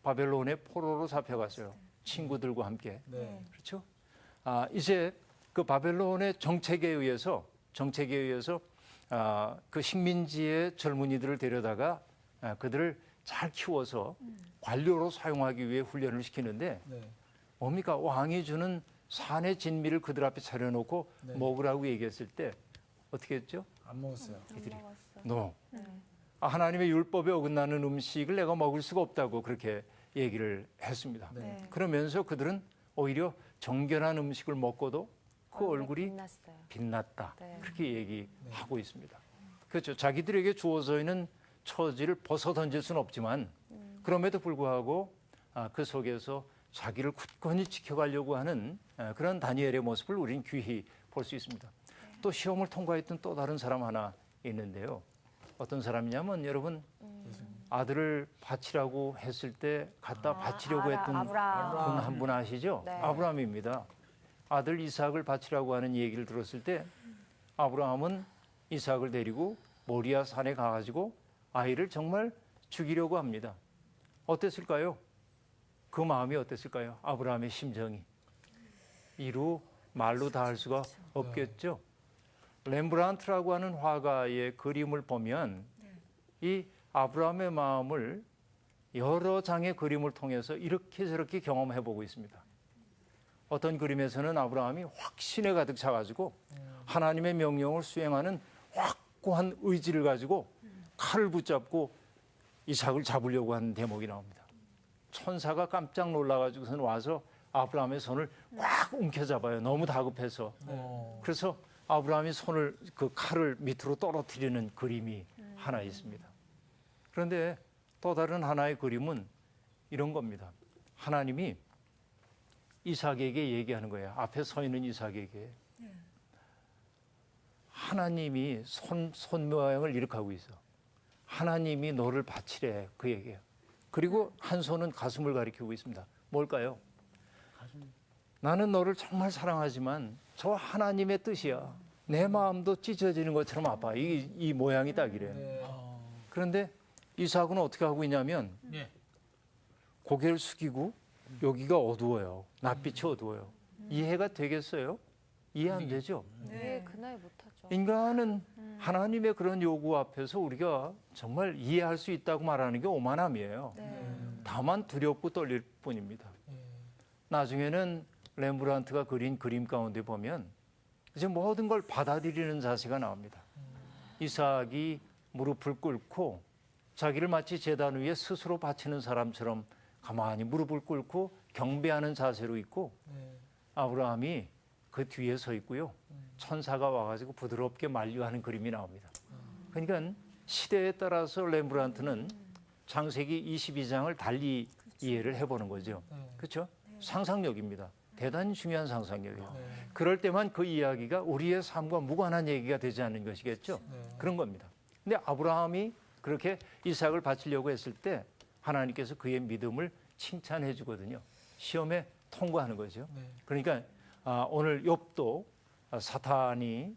바벨론의 포로로 잡혀갔어요. 친구들과 함께. 네. 그렇죠? 이제 그 바벨론의 정책에 의해서 그 식민지의 젊은이들을 데려다가 그들을 잘 키워서 관료로 사용하기 위해 훈련을 시키는데 네. 뭡니까? 왕이 주는 산의 진미를 그들 앞에 차려놓고 네. 먹으라고 얘기했을 때 어떻게 했죠? 안 먹었어요. 이들이 하나님의 율법에 어긋나는 음식을 내가 먹을 수가 없다고 그렇게 얘기를 했습니다. 네. 그러면서 그들은 오히려 정결한 음식을 먹고도 그 얼굴이 빛났어요. 빛났다. 네. 그렇게 얘기하고 있습니다. 그렇죠. 자기들에게 주어져 있는 처지를 벗어 던질 수는 없지만 그럼에도 불구하고 그 속에서 자기를 굳건히 지켜가려고 하는 그런 다니엘의 모습을 우리는 귀히 볼 수 있습니다. 또 시험을 통과했던 또 다른 사람 하나 있는데요. 어떤 사람이냐면 여러분 아들을 바치라고 했을 때 갖다 바치려고 했던 아브라함. 분 한 분 아시죠? 네. 아브라함입니다. 아들 이삭을 바치라고 하는 얘기를 들었을 때 아브라함은 이삭을 데리고 모리아 산에 가가지고 아이를 정말 죽이려고 합니다. 어땠을까요? 그 마음이 어땠을까요? 아브라함의 심정이. 이루 말로 다 할 수가 없겠죠. 렘브란트라고 하는 화가의 그림을 보면 이 아브라함의 마음을 여러 장의 그림을 통해서 이렇게 저렇게 경험해 보고 있습니다. 어떤 그림에서는 아브라함이 확신에 가득 차가지고 하나님의 명령을 수행하는 확고한 의지를 가지고 칼을 붙잡고 이삭을 잡으려고 하는 대목이 나옵니다. 천사가 깜짝 놀라가지고선 와서 아브라함의 손을 꽉 움켜잡아요. 너무 다급해서. 그래서 아브라함이 손을 그 칼을 밑으로 떨어뜨리는 그림이 하나 있습니다. 그런데 또 다른 하나의 그림은 이런 겁니다. 하나님이 이삭에게 얘기하는 거예요. 앞에 서 있는 이삭에게. 하나님이 손 모양을 이렇게 하고 있어. 하나님이 너를 바치래 그에게. 그리고 한 손은 가슴을 가리키고 있습니다. 뭘까요? 나는 너를 정말 사랑하지만 저 하나님의 뜻이야. 내 마음도 찢어지는 것처럼 아파. 이 모양이 딱 이래. 그런데 이삭은 어떻게 하고 있냐면 고개를 숙이고 여기가 어두워요. 낯빛이 어두워요. 이해가 되겠어요? 이해 안 되죠? 네, 그 나이 못하죠. 인간은 하나님의 그런 요구 앞에서 우리가 정말 이해할 수 있다고 말하는 게 오만함이에요. 다만 두렵고 떨릴 뿐입니다. 나중에는 렘브란트가 그린 그림 가운데 보면 이제 모든 걸 받아들이는 자세가 나옵니다. 이삭이 무릎을 꿇고 자기를 마치 제단 위에 스스로 바치는 사람처럼 가만히 무릎을 꿇고 경배하는 자세로 있고 아브라함이 그 뒤에 서 있고요. 천사가 와가지고 부드럽게 만류하는 그림이 나옵니다. 그러니까 시대에 따라서 렘브란트는 창세기 22장을 달리 이해를 해보는 거죠. 그렇죠? 상상력입니다. 대단히 중요한 상상력이에요. 그럴 때만 그 이야기가 우리의 삶과 무관한 얘기가 되지 않는 것이겠죠. 그런 겁니다. 근데 아브라함이 그렇게 이삭을 바치려고 했을 때 하나님께서 그의 믿음을 칭찬해 주거든요. 시험에 통과하는 거죠. 그러니까 오늘 욥도 사탄이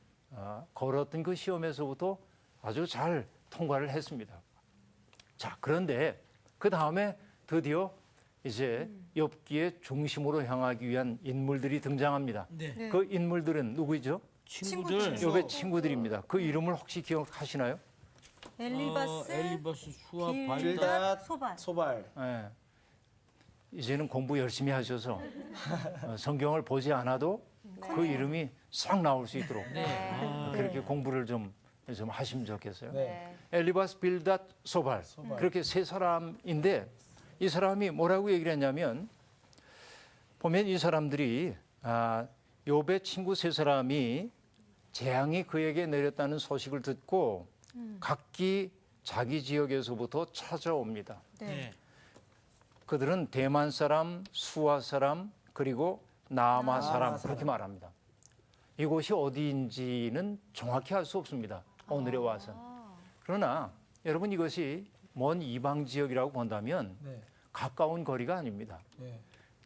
걸었던 그 시험에서부터 아주 잘 통과를 했습니다. 자, 그런데 그 다음에 드디어 이제 욥기의 중심으로 향하기 위한 인물들이 등장합니다. 그 인물들은 누구죠? 친구들. 욥의 친구들입니다. 그 이름을 혹시 기억하시나요? 엘리바스, 엘리바스, 수아, 발다. 빌닷, 소발. 소발. 예. 이제는 공부 열심히 하셔서 성경을 보지 않아도 그 이름이 싹 나올 수 있도록 그렇게 공부를 좀 하시면 좋겠어요. 네. 엘리바스, 빌닷, 소발. 그렇게 세 사람인데 이 사람이 뭐라고 얘기를 했냐면 보면 이 사람들이 욥의 친구 세 사람이 재앙이 그에게 내렸다는 소식을 듣고 각기 자기 지역에서부터 찾아옵니다. 네. 그들은 대만 사람, 수아 사람, 그리고 나아마 사람 그렇게 말합니다. 이곳이 어디인지는 정확히 알 수 없습니다. 오늘에 와서. 그러나 여러분 이것이 먼 이방 지역이라고 본다면 네. 가까운 거리가 아닙니다. 네.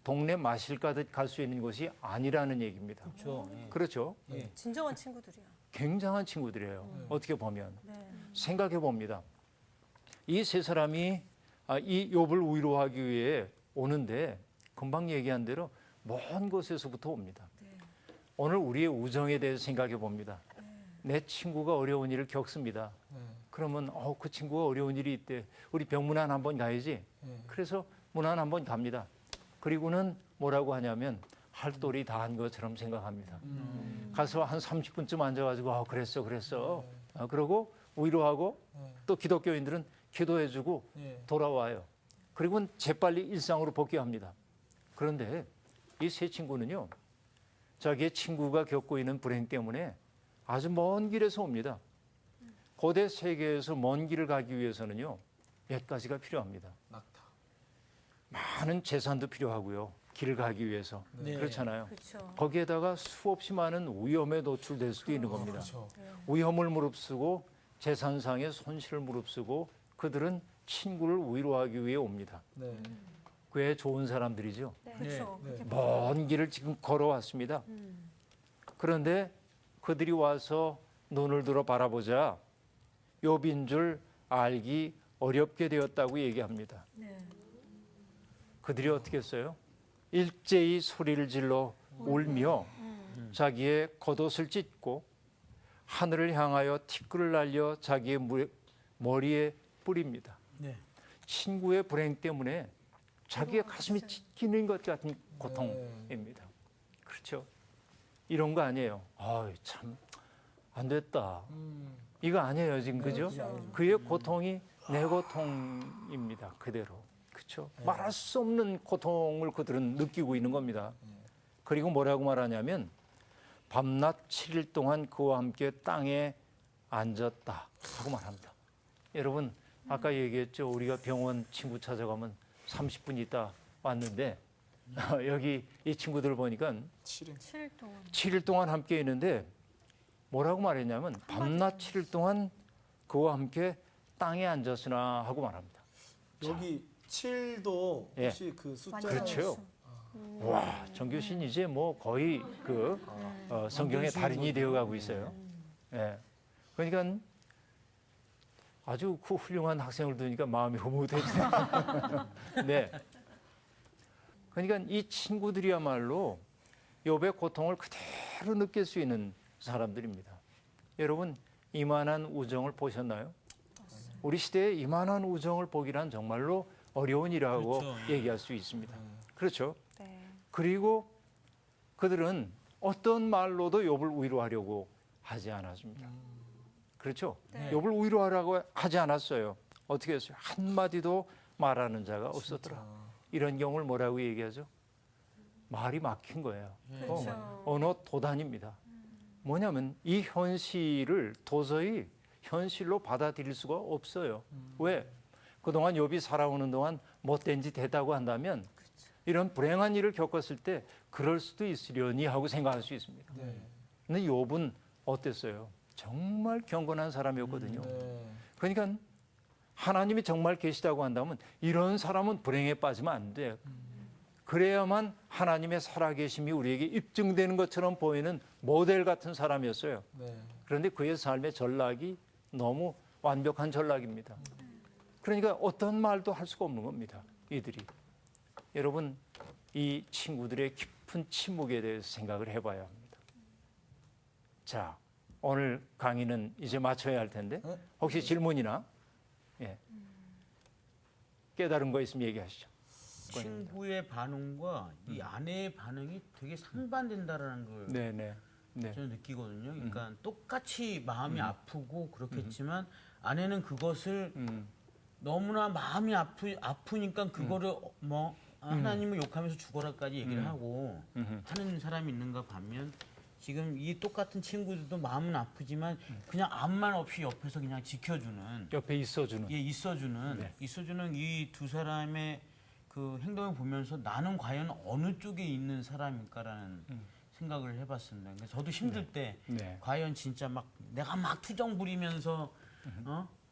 동네 마실 가듯 갈 수 있는 곳이 아니라는 얘기입니다. 그렇죠. 그렇죠? 진정한 친구들이야. 굉장한 친구들이에요. 어떻게 보면. 네. 생각해 봅니다. 이 세 사람이 이 욥을 위로하기 위해 오는데 금방 얘기한 대로 먼 곳에서부터 옵니다. 오늘 우리의 우정에 대해서 생각해 봅니다. 내 친구가 어려운 일을 겪습니다. 그러면 그 친구가 어려운 일이 있대. 우리 병문안 한번 가야지. 그래서 문안 한번 갑니다. 그리고는 뭐라고 하냐면 할도리 다 한 것처럼 생각합니다. 가서 한 30분쯤 앉아가지고 그랬어. 그러고 위로하고 또 기독교인들은 기도해주고 돌아와요. 그리고는 재빨리 일상으로 복귀합니다. 그런데 이 세 친구는요. 자기의 친구가 겪고 있는 불행 때문에 아주 먼 길에서 옵니다. 고대 세계에서 먼 길을 가기 위해서는요, 몇 가지가 필요합니다. 낙타. 많은 재산도 필요하고요. 길을 가기 위해서. 네. 그렇잖아요. 그렇죠. 거기에다가 수없이 많은 위험에 노출될 수도 있는 겁니다. 그렇죠. 위험을 무릅쓰고 재산상의 손실을 무릅쓰고 그들은 친구를 위로하기 위해 옵니다. 네. 꽤 좋은 사람들이죠. 그렇죠. 네. 그렇게 먼 길을 지금 걸어왔습니다. 그런데 그들이 와서 눈을 들어 바라보자 욥인 줄 알기 어렵게 되었다고 얘기합니다. 네. 그들이 어떻게 했어요? 일제히 소리를 질러 울며 자기의 겉옷을 찢고 하늘을 향하여 티끌을 날려 자기의 머리에 뿌립니다. 네. 친구의 불행 때문에 자기의 가슴이 찢기는 것 같은 고통입니다. 그렇죠? 이런 거 아니에요. 아, 참 안 됐다. 이거 아니에요, 지금 그죠? 그의 고통이 내 고통입니다. 그대로. 그렇죠? 말할 수 없는 고통을 그들은 느끼고 있는 겁니다. 그리고 뭐라고 말하냐면 밤낮 7일 동안 그와 함께 땅에 앉았다 하고 말합니다. 여러분 아까 얘기했죠. 우리가 병원 친구 찾아가면 30분 있다 왔는데 여기 이 친구들 보니까 7일. 7일 동안. 7일 동안 함께 있는데 뭐라고 말했냐면 밤낮 7일 동안 그와 함께 땅에 앉았으나 하고 말합니다. 여기 7도 예. 혹시 그 숫자 완전 그렇죠. 와, 정 교수님 이제 뭐 거의 그 성경의 달인이 되어가고 있어요. 예. 그러니까 아주 그 훌륭한 학생을 두니까 마음이 흐뭇해지네요. 네. 그러니까 이 친구들이야말로 욥의 고통을 그대로 느낄 수 있는 사람들입니다. 여러분 이만한 우정을 보셨나요? 우리 시대에 이만한 우정을 보기란 정말로 어려운 일이라고 그렇죠. 얘기할 수 있습니다. 그렇죠? 네. 그리고 그들은 어떤 말로도 욥을 위로하려고 하지 않았습니다. 그렇죠? 네. 욥을 위로하라고 하지 않았어요. 어떻게 했어요? 한마디도 말하는 자가 없었더라. 이런 경우를 뭐라고 얘기하죠? 말이 막힌 거예요. 그렇죠. 언어 도단입니다. 뭐냐면 이 현실을 도저히 현실로 받아들일 수가 없어요. 왜? 그동안 욥이 살아오는 동안 못된 짓 했다고 한다면 이런 불행한 일을 겪었을 때 그럴 수도 있으려니 하고 생각할 수 있습니다. 네. 근데 욥은 어땠어요? 정말 경건한 사람이었거든요. 네. 그러니까 하나님이 정말 계시다고 한다면 이런 사람은 불행에 빠지면 안 돼요. 그래야만 하나님의 살아계심이 우리에게 입증되는 것처럼 보이는 모델 같은 사람이었어요. 네. 그런데 그의 삶의 전락이 너무 완벽한 전락입니다. 그러니까 어떤 말도 할 수가 없는 겁니다. 이들이. 여러분 이 친구들의 깊은 침묵에 대해서 생각을 해봐야 합니다. 자, 오늘 강의는 이제 마쳐야 할 텐데 혹시 질문이나 깨달은 거 있으면 얘기하시죠. 친구의 반응과 이 아내의 반응이 되게 상반된다라는 걸 네네. 네. 저는 느끼거든요. 그러니까 똑같이 마음이 아프고 그렇겠지만 아내는 그것을 너무나 마음이 아프니까 그거를 뭐 하나님을 욕하면서 죽어라까지 얘기를 하고 하는 사람이 있는가 반면 지금 이 똑같은 친구들도 마음은 아프지만 그냥 암만 없이 옆에서 그냥 지켜주는 옆에 있어주는. 예, 있어주는 이 두 사람의 그 행동을 보면서 나는 과연 어느 쪽에 있는 사람일까라는 생각을 해봤습니다. 그러니까 저도 힘들 때 네. 과연 진짜 막 내가 막 투정 부리면서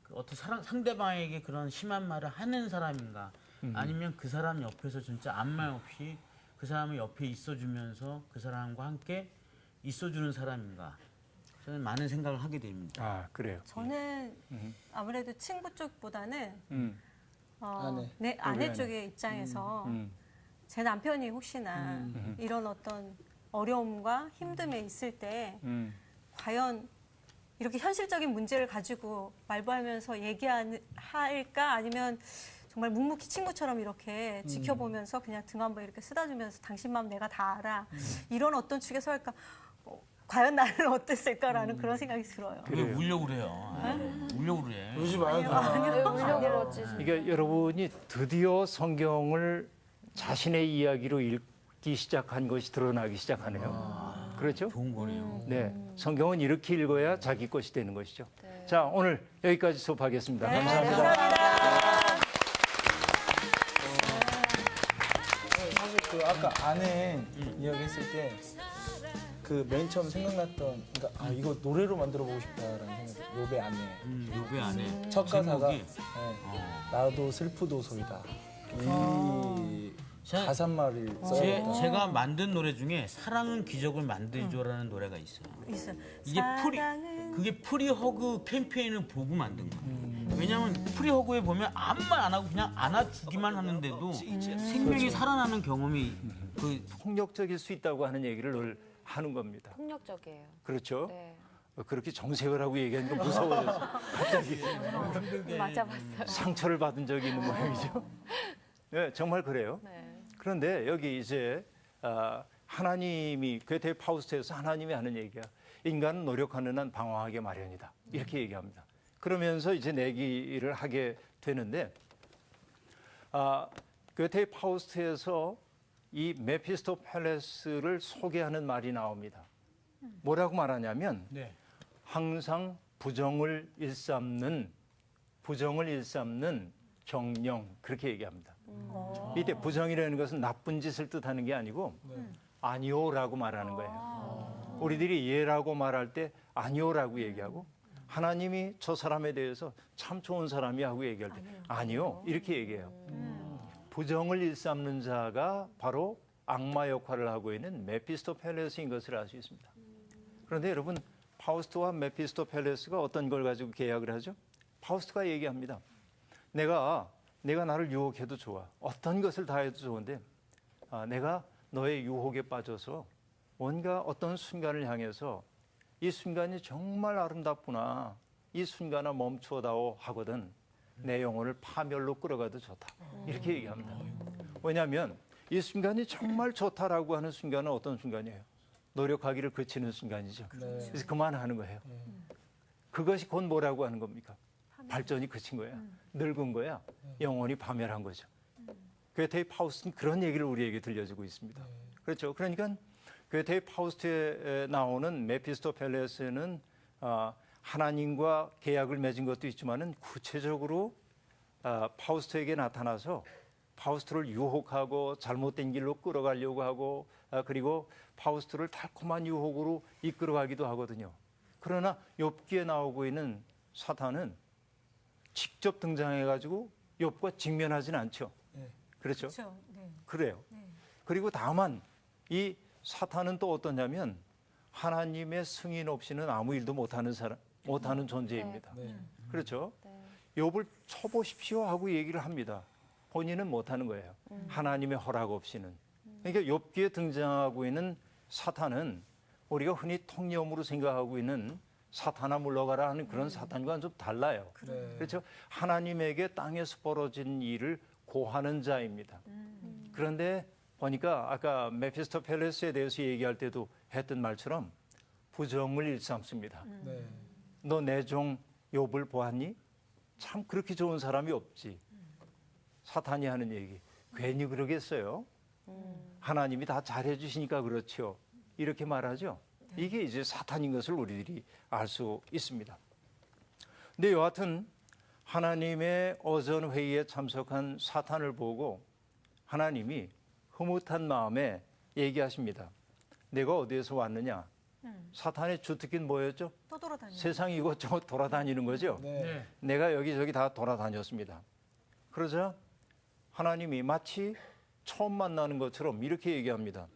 그 어떤 상대방에게 그런 심한 말을 하는 사람인가 아니면 그 사람 옆에서 진짜 아무 말 없이 그 사람을 옆에 있어주면서 그 사람과 함께 있어주는 사람인가 저는 많은 생각을 하게 됩니다. 아 그래요. 저는 아무래도 친구 쪽보다는 아내. 내 아내 쪽의 입장에서 제 남편이 혹시나 이런 어떤 어려움과 힘듦에 있을 때 과연 이렇게 현실적인 문제를 가지고 말보하면서 얘기할까 아니면 정말 묵묵히 친구처럼 이렇게 지켜보면서 그냥 등 한번 이렇게 쓰다주면서 당신 마음 내가 다 알아 이런 어떤 축에서 할까 과연 나는 어땠을까라는 그런 생각이 들어요. 왜 울려고 그래요? 울려고 그래. 울지 마요. 왜 울려고 그러지? 그러니까 여러분이 드디어 성경을 자신의 이야기로 읽기 시작한 것이 드러나기 시작하네요. 그렇죠? 좋은 거네요. 네, 성경은 이렇게 읽어야 자기 것이 되는 것이죠. 자, 오늘 여기까지 수업하겠습니다. 감사합니다. 사실 그 아까 아내 이야기했을 때 그 맨 처음 생각났던 그러니까 아 이거 노래로 만들어 보고 싶다라는 생각. 욥의 아내. 요배 안에 첫 가사가 제목이? 나도 슬프도소이다. 이 자, 가사말을 써야 제가 만든 노래 중에 사랑은 기적을 만들죠라는 노래가 있어요. 있어요. 이게 그게 프리허그 캠페인을 보고 만든 거예요. 왜냐하면 프리허그에 보면 아무 말 안 하고 그냥 안아주기만 하는데도 생명이 살아나는 경험이 그 폭력적일 수 있다고 하는 얘기를 늘 하는 겁니다. 폭력적이에요. 그렇죠? 네. 그렇게 정색을 하고 얘기하니까 무서워져서 갑자기 맞아봤어요. 상처를 받은 적이 있는 모양이죠. 네, 정말 그래요. 네. 그런데 여기 이제 하나님이 괴테 파우스트에서 하나님이 하는 얘기야. 인간은 노력하는 한 방황하게 마련이다. 이렇게 얘기합니다. 그러면서 이제 내기를 하게 되는데 괴테 파우스트에서 이 메피스토펠레스를 소개하는 말이 나옵니다. 뭐라고 말하냐면 네. 항상 부정을 일삼는 정령 그렇게 얘기합니다. 이때 부정이라는 것은 나쁜 짓을 뜻하는 게 아니고 아니오라고 말하는 거예요. 우리들이 예라고 말할 때 아니오라고 얘기하고 하나님이 저 사람에 대해서 참 좋은 사람이 하고 얘기할 때 아니요 이렇게 얘기해요. 부정을 일삼는 자가 바로 악마 역할을 하고 있는 메피스토펠레스인 것을 알 수 있습니다. 그런데 여러분 파우스트와 메피스토펠레스가 어떤 걸 가지고 계약을 하죠? 파우스트가 얘기합니다. 내가 나를 유혹해도 좋아. 어떤 것을 다 해도 좋은데 내가 너의 유혹에 빠져서 뭔가 어떤 순간을 향해서 이 순간이 정말 아름답구나. 이 순간을 멈추어다오 하거든. 내 영혼을 파멸로 끌어가도 좋다. 이렇게 얘기합니다. 왜냐하면 이 순간이 정말 좋다라고 하는 순간은 어떤 순간이에요? 노력하기를 그치는 순간이죠. 그래서 그만하는 거예요. 그것이 곧 뭐라고 하는 겁니까? 발전이 그친 거야. 늙은 거야. 영혼이 파멸한 거죠. 괴테의 파우스트는 그런 얘기를 우리에게 들려주고 있습니다. 그렇죠. 그러니까 괴테의 파우스트에 나오는 메피스토펠레스는 하나님과 계약을 맺은 것도 있지만은 구체적으로 파우스트에게 나타나서 파우스트를 유혹하고 잘못된 길로 끌어가려고 하고 그리고 파우스트를 달콤한 유혹으로 이끌어가기도 하거든요. 그러나 욥기에 나오고 있는 사탄은 직접 등장해가지고 욥과 직면하지는 않죠. 그렇죠? 그렇죠. 네. 그래요. 그리고 다만 이 사탄은 또 어떠냐면 하나님의 승인 없이는 아무 일도 못하는 존재입니다. 그렇죠? 욥을 쳐보십시오 하고 얘기를 합니다. 본인은 못하는 거예요. 하나님의 허락 없이는. 그러니까 욥기에 등장하고 있는 사탄은 우리가 흔히 통념으로 생각하고 있는 사탄아 물러가라 하는 그런 사탄과는 좀 달라요. 그렇죠? 하나님에게 땅에서 벌어진 일을 고하는 자입니다. 그런데 보니까 아까 메피스토펠레스에 대해서 얘기할 때도 했던 말처럼 부정을 일삼습니다. 너 내 종 욥을 보았니? 참 그렇게 좋은 사람이 없지. 사탄이 하는 얘기. 괜히 그러겠어요? 하나님이 다 잘해 주시니까 그렇죠. 이렇게 말하죠. 이게 이제 사탄인 것을 우리들이 알 수 있습니다. 근데 여하튼 하나님의 오전 회의에 참석한 사탄을 보고 하나님이 흐뭇한 마음에 얘기하십니다. 내가 어디에서 왔느냐? 사탄의 주특기는 뭐였죠? 또 돌아다니는. 세상 이곳저곳 돌아다니는 거죠. 네. 내가 여기저기 다 돌아다녔습니다. 그러자 하나님이 마치 처음 만나는 것처럼 이렇게 얘기합니다.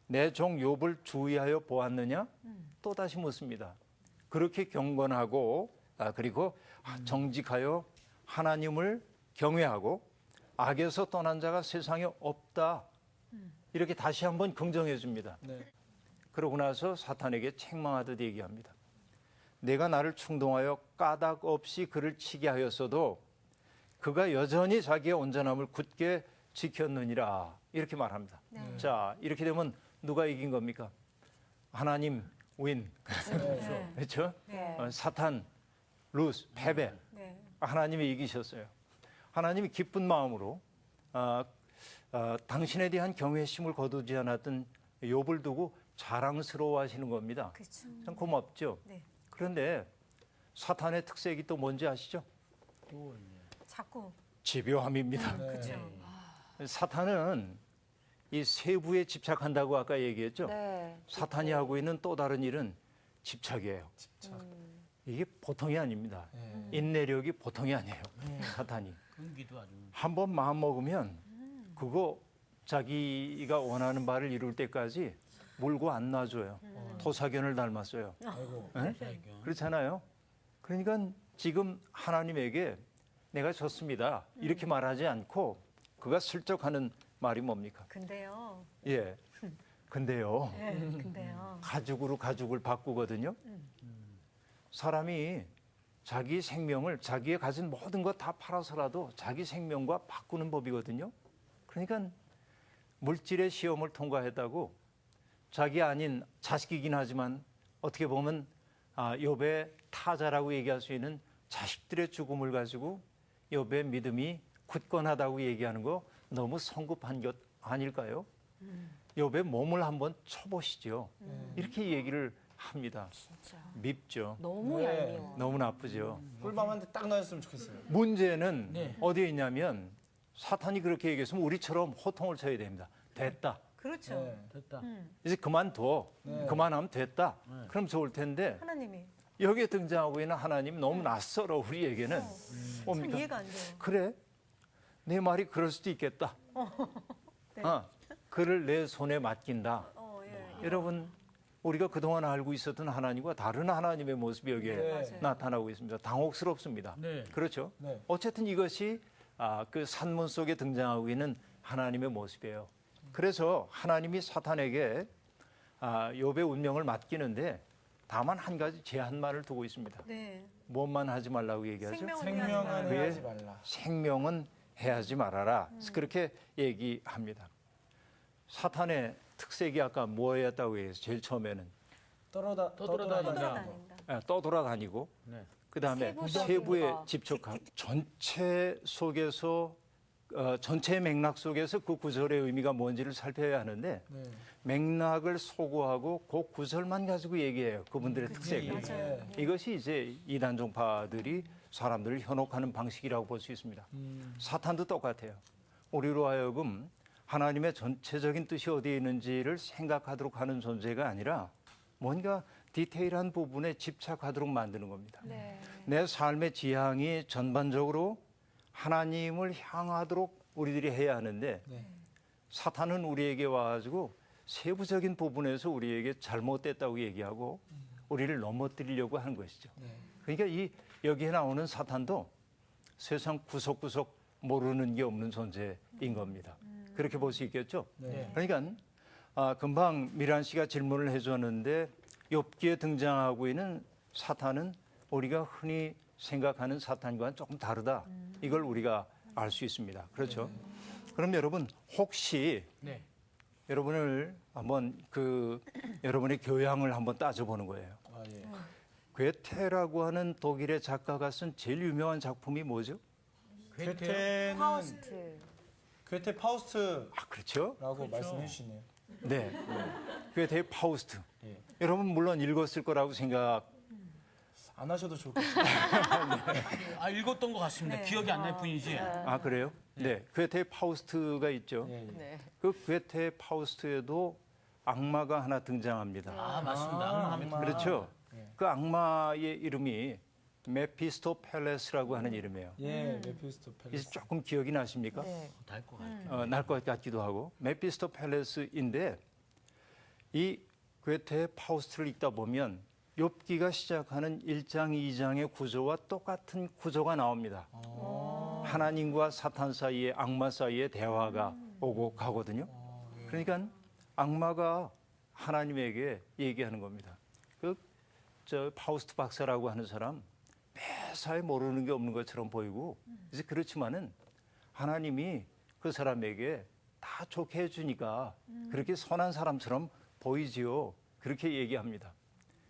내 종 욥을 주의하여 보았느냐? 또 다시 묻습니다. 그렇게 경건하고 그리고 정직하여 하나님을 경외하고 악에서 떠난 자가 세상에 없다. 이렇게 다시 한번 긍정해 줍니다. 그러고 나서 사탄에게 책망하듯 얘기합니다. 내가 나를 충동하여 까닭 없이 그를 치게 하였어도 그가 여전히 자기의 온전함을 굳게 지켰느니라. 이렇게 말합니다. 자, 이렇게 되면 누가 이긴 겁니까? 하나님 윈. 그렇죠? 사탄 루스, 패배. 하나님이 이기셨어요. 하나님이 기쁜 마음으로 당신에 대한 경외심을 거두지 않았던 욥을 두고 자랑스러워하시는 겁니다. 그렇죠. 참 고맙죠. 네. 그런데 사탄의 특색이 또 뭔지 아시죠? 자꾸 집요함입니다. 그렇죠. 사탄은 이 세부에 집착한다고 아까 얘기했죠. 네. 사탄이 하고 있는 또 다른 일은 집착이에요. 집착. 이게 보통이 아닙니다. 네. 인내력이 보통이 아니에요. 사탄이. 끈기도 아주. 한번 마음 먹으면 그거 자기가 원하는 바를 이룰 때까지 물고 안 놔줘요. 토사견을 닮았어요. 아이고. 네? 그렇잖아요. 그러니까 지금 하나님에게 내가 졌습니다. 이렇게 말하지 않고 그가 슬쩍 하는 말이 뭡니까? 근데요. 예. 근데요. 네, 근데요. 가죽으로 가죽을 바꾸거든요. 사람이 자기 생명을 자기의 가진 모든 것 다 팔아서라도 자기 생명과 바꾸는 법이거든요. 그러니까 물질의 시험을 통과했다고 자기 아닌 자식이긴 하지만 어떻게 보면 욥의 타자라고 얘기할 수 있는 자식들의 죽음을 가지고 욥의 믿음이 굳건하다고 얘기하는 거 너무 성급한 것 아닐까요? 욥의 몸을 한번 쳐보시죠. 이렇게 얘기를 합니다. 진짜. 밉죠. 너무 네. 얄미워. 너무 나쁘죠. 꿀밤한테 딱 넣었으면 좋겠어요. 문제는 네. 어디에 있냐면 사탄이 그렇게 얘기했으면 우리처럼 호통을 쳐야 됩니다. 됐다. 그렇죠. 네. 됐다. 이제 그만둬. 네. 그만하면 됐다. 그럼 좋을 텐데 하나님이 여기에 등장하고 있는 하나님 너무 낯설어 우리에게는. 참 뭡니까? 이해가 안 돼요. 그래? 내 말이 그럴 수도 있겠다. 네. 그를 내 손에 맡긴다. 예. 여러분 우리가 그동안 알고 있었던 하나님과 다른 하나님의 모습이 여기에 네, 맞아요. 나타나고 있습니다. 당혹스럽습니다. 네. 그렇죠? 네. 어쨌든 이것이 그 산문 속에 등장하고 있는 하나님의 모습이에요. 그래서 하나님이 사탄에게 욥의 운명을 맡기는데 다만 한 가지 제한만을 두고 있습니다. 네. 무엇만 하지 말라고 얘기하죠? 생명은 생명은 해야지 해야지 말아요. 말라. 생명은 해하지 말아라. 그렇게 얘기합니다. 사탄의 특색이 아까 뭐였다고 해서 제일 처음에는 떠돌아다닌다. 떠돌아다니고 네. 그다음에 세부적인 세부에 거. 집착하고 전체 속에서 전체 맥락 속에서 그 구절의 의미가 뭔지를 살펴야 하는데 네. 맥락을 소구하고 그 구절만 가지고 얘기해요. 그분들의 특색을. 맞아요. 네. 이것이 이제 이단 종파들이 사람들을 현혹하는 방식이라고 볼 수 있습니다. 사탄도 똑같아요. 우리로 하여금 하나님의 전체적인 뜻이 어디에 있는지를 생각하도록 하는 존재가 아니라 뭔가 디테일한 부분에 집착하도록 만드는 겁니다. 네. 내 삶의 지향이 전반적으로 하나님을 향하도록 우리들이 해야 하는데 네. 사탄은 우리에게 와가지고 세부적인 부분에서 우리에게 잘못됐다고 얘기하고 우리를 넘어뜨리려고 하는 것이죠. 네. 그러니까 여기에 나오는 사탄도 세상 구석구석 모르는 게 없는 존재인 겁니다. 그렇게 볼 수 있겠죠? 네. 그러니까 금방 미란 씨가 질문을 해줬는데 욥기에 등장하고 있는 사탄은 우리가 흔히 생각하는 사탄과는 조금 다르다. 이걸 우리가 알 수 있습니다. 그렇죠? 그럼 여러분 혹시 네. 여러분을 한번 여러분의 교양을 한번 따져보는 거예요. 예. 괴테라고 하는 독일의 작가가 쓴 제일 유명한 작품이 뭐죠? 괴테는 파우스트. 괴테 파우스트라고 그렇죠? 말씀해 주시네요. 네. 괴테의 파우스트. 예. 여러분 물론 읽었을 거라고 생각. 안 하셔도 좋을 것 같아요. 읽었던 것 같습니다. 네. 기억이 안 날 뿐이지. 그래요? 네. 괴테의 파우스트가 있죠. 예, 예. 네. 그 괴테의 파우스트에도 악마가 하나 등장합니다. 맞습니다. 악마하면 악마. 그렇죠? 예. 그 악마의 이름이 메피스토펠레스라고 하는 이름이에요. 예, 메피스토 이제 펠레스. 조금 기억이 나십니까? 네. 날것 같아요. 날 것 같기도 하고 메피스토펠레스인데 이 괴테의 파우스트를 읽다 보면 욥기가 시작하는 1장, 2장의 구조와 똑같은 구조가 나옵니다. 하나님과 사탄 사이에 악마 사이에 대화가 오고 가거든요. 그러니까 악마가 하나님에게 얘기하는 겁니다. 저 파우스트 박사라고 하는 사람 매사에 모르는 게 없는 것처럼 보이고 이제 그렇지만은 하나님이 그 사람에게 다 좋게 해주니까 그렇게 선한 사람처럼 보이지요. 그렇게 얘기합니다.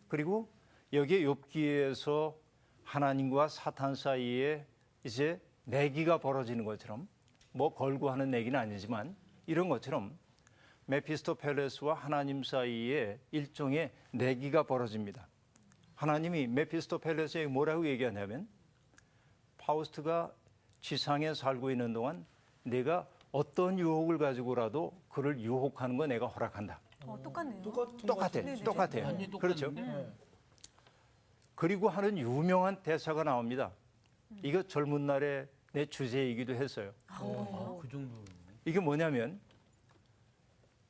그리고 여기에 욥기에서 하나님과 사탄 사이에 이제 내기가 벌어지는 것처럼 뭐 걸고 하는 내기는 아니지만 이런 것처럼 메피스토펠레스와 하나님 사이에 일종의 내기가 벌어집니다. 하나님이 메피스토펠레스에게 뭐라고 얘기하냐면 파우스트가 지상에 살고 있는 동안 내가 어떤 유혹을 가지고라도 그를 유혹하는 거 내가 허락한다. 똑같네요. 똑같아요. 완전히 그렇죠. 똑같은데? 그리고 하는 유명한 대사가 나옵니다. 이거 젊은 날에 내 주제이기도 했어요. 그 정도. 이게 뭐냐면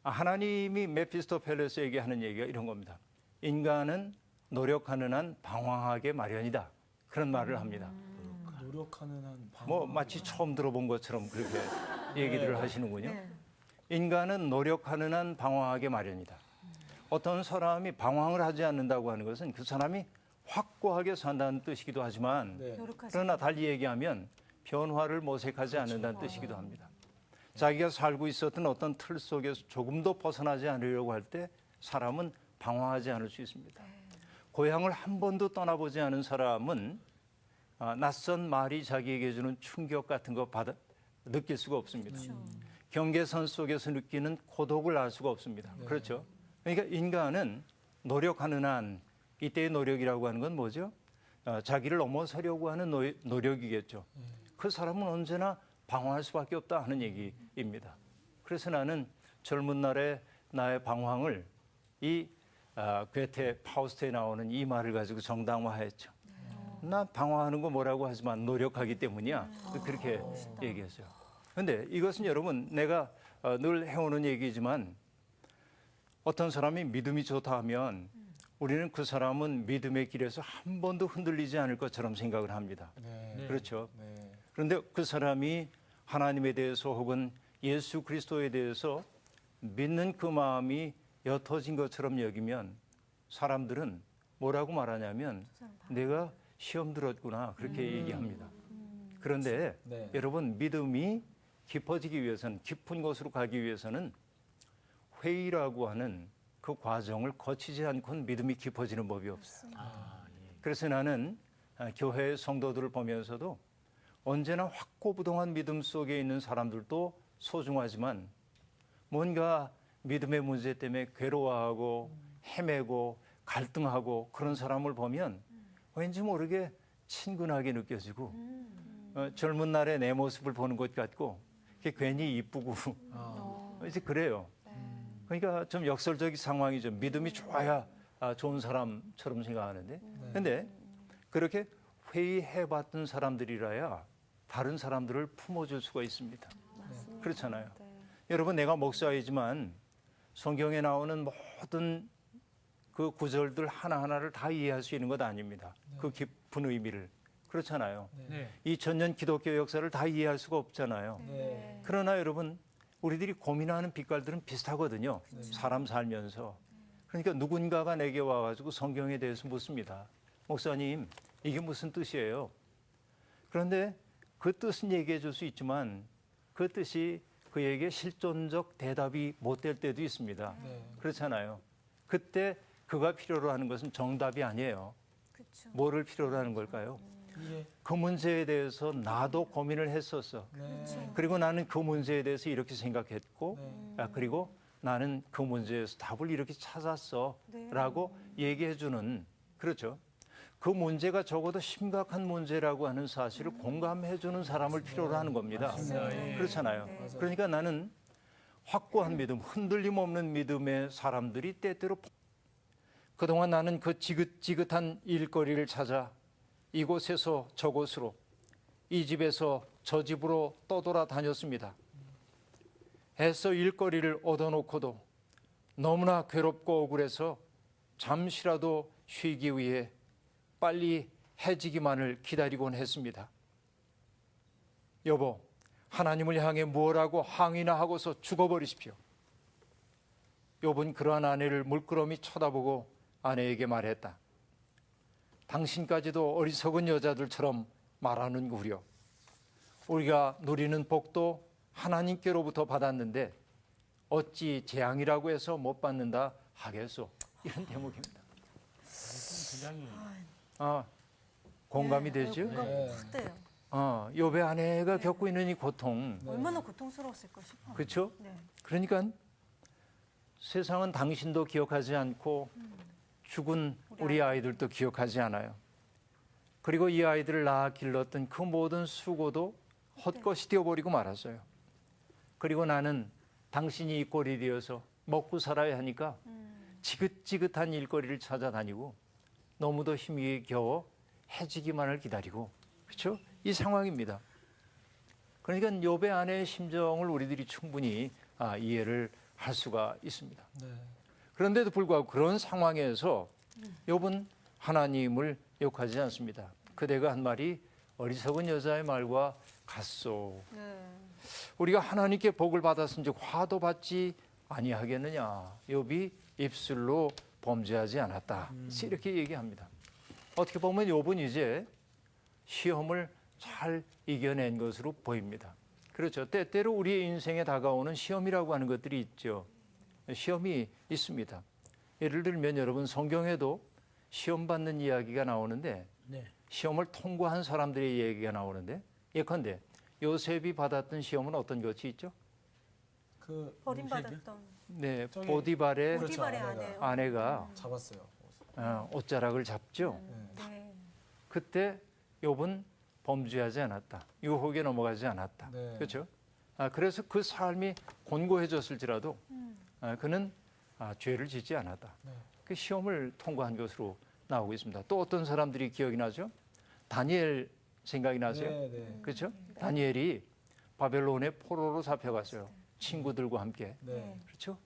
하나님이 메피스토펠레스에게 하는 얘기가 이런 겁니다. 인간은 노력하는 한 방황하게 마련이다. 그런 말을 합니다. 노력하는 한 뭐 마치 처음 들어본 것처럼 그렇게 얘기들을 하시는군요. 네. 인간은 노력하는 한 방황하게 마련이다. 어떤 사람이 방황을 하지 않는다고 하는 것은 그 사람이 확고하게 산다는 뜻이기도 하지만 네. 노력하지. 그러나 달리 얘기하면 변화를 모색하지 않는다는 뜻이기도 합니다. 자기가 살고 있었던 어떤 틀 속에서 조금도 벗어나지 않으려고 할 때 사람은 방황하지 않을 수 있습니다. 고향을 한 번도 떠나보지 않은 사람은 낯선 말이 자기에게 주는 충격 같은 거 느낄 수가 없습니다. 경계선 속에서 느끼는 고독을 알 수가 없습니다. 그렇죠? 그러니까 인간은 노력하는 한 이때의 노력이라고 하는 건 뭐죠? 자기를 넘어서려고 하는 노력이겠죠. 그 사람은 언제나 방황할 수밖에 없다 하는 얘기입니다. 그래서 나는 젊은 날에 나의 방황을 이 괴테 파우스트에 나오는 이 말을 가지고 정당화했죠. 나 방황하는 거 뭐라고 하지만 노력하기 때문이야. 그렇게 얘기했어요. 그런데 이것은 여러분 내가 늘 해오는 얘기지만 어떤 사람이 믿음이 좋다 하면 우리는 그 사람은 믿음의 길에서 한 번도 흔들리지 않을 것처럼 생각을 합니다. 네. 그렇죠. 네. 그런데 그 사람이 하나님에 대해서 혹은 예수 그리스도에 대해서 믿는 그 마음이 옅어진 것처럼 여기면 사람들은 뭐라고 말하냐면 내가 시험 들었구나 그렇게 얘기합니다. 그런데 네. 여러분 믿음이 깊어지기 위해서는 깊은 곳으로 가기 위해서는 회의라고 하는 그 과정을 거치지 않고는 믿음이 깊어지는 법이 없어요. 그래서 나는 교회의 성도들을 보면서도 언제나 확고부동한 믿음 속에 있는 사람들도 소중하지만 뭔가 믿음의 문제 때문에 괴로워하고 헤매고 갈등하고 그런 사람을 보면 왠지 모르게 친근하게 느껴지고 젊은 날의 내 모습을 보는 것 같고 그게 괜히 이쁘고 이제 그래요. 그러니까 좀 역설적인 상황이죠. 믿음이 좋아야 좋은 사람처럼 생각하는데 근데 그렇게 회의해봤던 사람들이라야 다른 사람들을 품어줄 수가 있습니다. 그렇잖아요. 여러분 내가 목사이지만 성경에 나오는 모든 그 구절들 하나하나를 다 이해할 수 있는 것 아닙니다. 그 깊은 의미를. 그렇잖아요. 네. 2000년 기독교 역사를 다 이해할 수가 없잖아요. 네. 그러나 여러분 우리들이 고민하는 빛깔들은 비슷하거든요. 사람 살면서. 그러니까 누군가가 내게 와가지고 성경에 대해서 묻습니다. 목사님 이게 무슨 뜻이에요? 그런데 그 뜻은 얘기해 줄 수 있지만 그 뜻이 그에게 실존적 대답이 못 될 때도 있습니다. 네. 그렇잖아요. 그때 그가 필요로 하는 것은 정답이 아니에요. 그렇죠. 뭐를 필요로 하는 걸까요? 이해. 그 문제에 대해서 나도 고민을 했었어. 네. 그리고 나는 그 문제에 대해서 이렇게 생각했고 네. 그리고 나는 그 문제에서 답을 이렇게 찾았어 네. 라고 얘기해 주는 그렇죠. 그 문제가 적어도 심각한 문제라고 하는 사실을 공감해 주는 사람을 필요로 하는 겁니다. 그렇잖아요. 그러니까 나는 확고한 믿음, 흔들림 없는 믿음의 사람들이 때때로 그동안 나는 그 지긋지긋한 일거리를 찾아 이곳에서 저곳으로 이 집에서 저 집으로 떠돌아 다녔습니다. 애써 일거리를 얻어놓고도 너무나 괴롭고 억울해서 잠시라도 쉬기 위해 빨리 해지기만을 기다리곤 했습니다. 여보, 하나님을 향해 뭐라고 항의나 하고서 죽어버리십시오. 여보는 그러한 아내를 물끄러미 쳐다보고 아내에게 말했다. 당신까지도 어리석은 여자들처럼 말하는구려. 우리가 누리는 복도 하나님께로부터 받았는데 어찌 재앙이라고 해서 못 받는다 하겠소. 이런 대목입니다. 굉장히 공감이 되죠? 공감 네. 확 돼요. 욥의 아내가 겪고 있는 이 고통, 얼마나 고통스러웠을까 싶어요. 그렇죠? 네. 그러니까 세상은 당신도 기억하지 않고 죽은 우리 아이들도 기억하지 않아요. 그리고 이 아이들을 낳아 길렀던 그 모든 수고도 헛것이 되어버리고 말았어요. 그리고 나는 당신이 이 꼴이 되어서 먹고 살아야 하니까 지긋지긋한 일거리를 찾아다니고 너무도 힘이 겨워 해지기만을 기다리고, 그렇죠? 이 상황입니다. 그러니까 욥의 아내의 심정을 우리들이 충분히 이해를 할 수가 있습니다. 네. 그런데도 불구하고 그런 상황에서 욥은 하나님을 욕하지 않습니다. 그대가 한 말이 어리석은 여자의 말과 같소. 우리가 하나님께 복을 받았은즉 화도 받지 아니하겠느냐. 욥이 입술로 범죄하지 않았다. 이렇게 얘기합니다. 어떻게 보면 욥은 이제 시험을 잘 이겨낸 것으로 보입니다. 그렇죠. 때때로 우리의 인생에 다가오는 시험이라고 하는 것들이 있죠. 시험이 있습니다. 예를 들면 여러분 성경에도 시험 받는 이야기가 나오는데 네. 시험을 통과한 사람들의 얘기가 나오는데 예컨대 요셉이 받았던 시험은 어떤 것이 있죠? 그 버림받았던 네, 저기- 보디발의 그렇죠. 보디발의 아내가. 아내가 잡았어요. 옷자락을 잡죠. 네. 그때 욥은 범죄하지 않았다. 유혹에 넘어가지 않았다. 네. 그렇죠? 그래서 그 삶이 곤고해졌을지라도 그는 죄를 짓지 않았다. 네. 그 시험을 통과한 것으로 나오고 있습니다. 또 어떤 사람들이 기억이 나죠? 다니엘 생각이 나세요? 네, 네. 그렇죠? 다니엘이 바벨론의 포로로 잡혀갔어요. 친구들과 함께. 네. 그렇죠?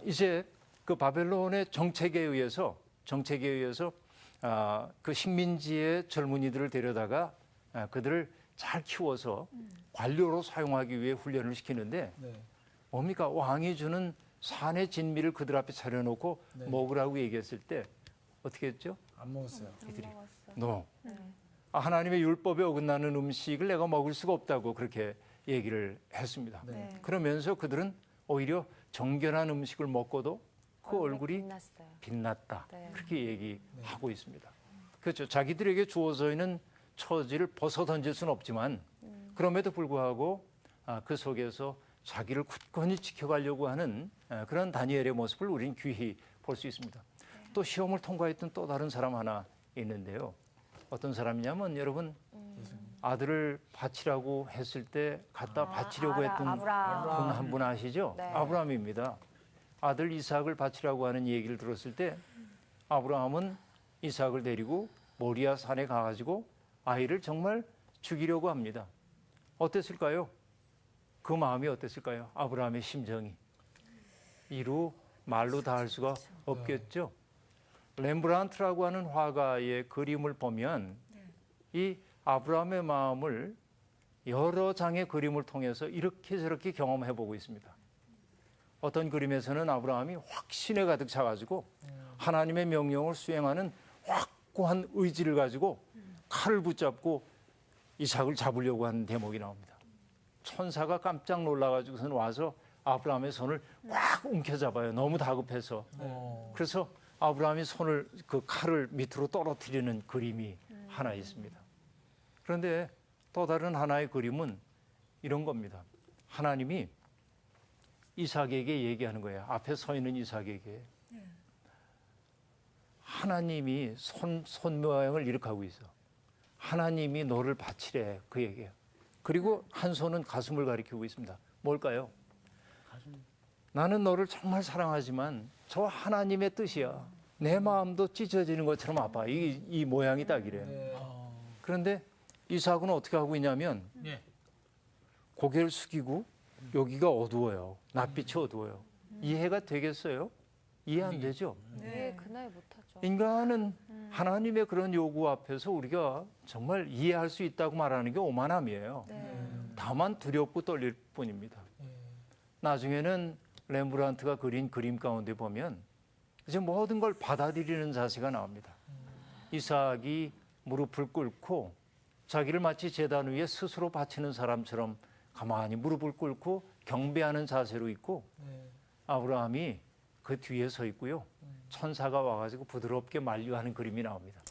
이제 그 바벨론의 정책에 의해서 그 식민지의 젊은이들을 데려다가 그들을 잘 키워서 관료로 사용하기 위해 훈련을 시키는데 네. 뭡니까? 왕이 주는 산의 진미를 그들 앞에 차려놓고 네. 먹으라고 얘기했을 때 어떻게 했죠? 안 먹었어요. 이들이 하나님의 율법에 어긋나는 음식을 내가 먹을 수가 없다고 그렇게 얘기를 했습니다. 네. 그러면서 그들은 오히려 정결한 음식을 먹고도 그 얼굴이 빛났어요. 빛났다. 네. 그렇게 얘기하고 있습니다. 그렇죠. 자기들에게 주어져 있는 처지를 벗어 던질 수는 없지만 그럼에도 불구하고 그 속에서 자기를 굳건히 지켜가려고 하는 그런 다니엘의 모습을 우리는 귀히 볼 수 있습니다. 또 시험을 통과했던 또 다른 사람 하나 있는데요. 어떤 사람이냐면 여러분 아들을 바치라고 했을 때 갖다 바치려고 했던 아브라함. 분 한 분 아시죠? 네. 아브라함입니다. 아들 이삭을 바치라고 하는 얘기를 들었을 때 아브라함은 이삭을 데리고 모리아 산에 가가지고 아이를 정말 죽이려고 합니다. 어땠을까요? 그 마음이 어땠을까요? 아브라함의 심정이. 이루 말로 다 할 수가 없겠죠. 렘브란트라고 하는 화가의 그림을 보면 이 아브라함의 마음을 여러 장의 그림을 통해서 이렇게 저렇게 경험해 보고 있습니다. 어떤 그림에서는 아브라함이 확신에 가득 차가지고 하나님의 명령을 수행하는 확고한 의지를 가지고 칼을 붙잡고 이삭을 잡으려고 하는 대목이 나옵니다. 천사가 깜짝 놀라가지고선 와서 아브라함의 손을 꽉 움켜잡아요. 너무 다급해서. 그래서 아브라함이 손을 그 칼을 밑으로 떨어뜨리는 그림이 하나 있습니다. 그런데 또 다른 하나의 그림은 이런 겁니다. 하나님이 이삭에게 얘기하는 거예요. 앞에 서 있는 이삭에게. 하나님이 손 모양을 이렇게 하고 있어. 하나님이 너를 바치래. 그 얘기예요. 그리고 한 손은 가슴을 가리키고 있습니다. 뭘까요? 나는 너를 정말 사랑하지만 저 하나님의 뜻이야. 내 마음도 찢어지는 것처럼 아파. 이 모양이 딱 이래요. 네. 그런데 이삭은 어떻게 하고 있냐면 네. 고개를 숙이고 여기가 어두워요. 낯빛이 어두워요. 이해가 되겠어요? 이해 안 되죠? 네, 그날 못하죠. 인간은 하나님의 그런 요구 앞에서 우리가 정말 이해할 수 있다고 말하는 게 오만함이에요. 다만 두렵고 떨릴 뿐입니다. 나중에는 렘브란트가 그린 그림 가운데 보면 이제 모든 걸 받아들이는 자세가 나옵니다. 이삭이 무릎을 꿇고 자기를 마치 제단 위에 스스로 바치는 사람처럼 가만히 무릎을 꿇고 경배하는 자세로 있고 아브라함이 그 뒤에 서 있고요. 천사가 와가지고 부드럽게 만류하는 그림이 나옵니다.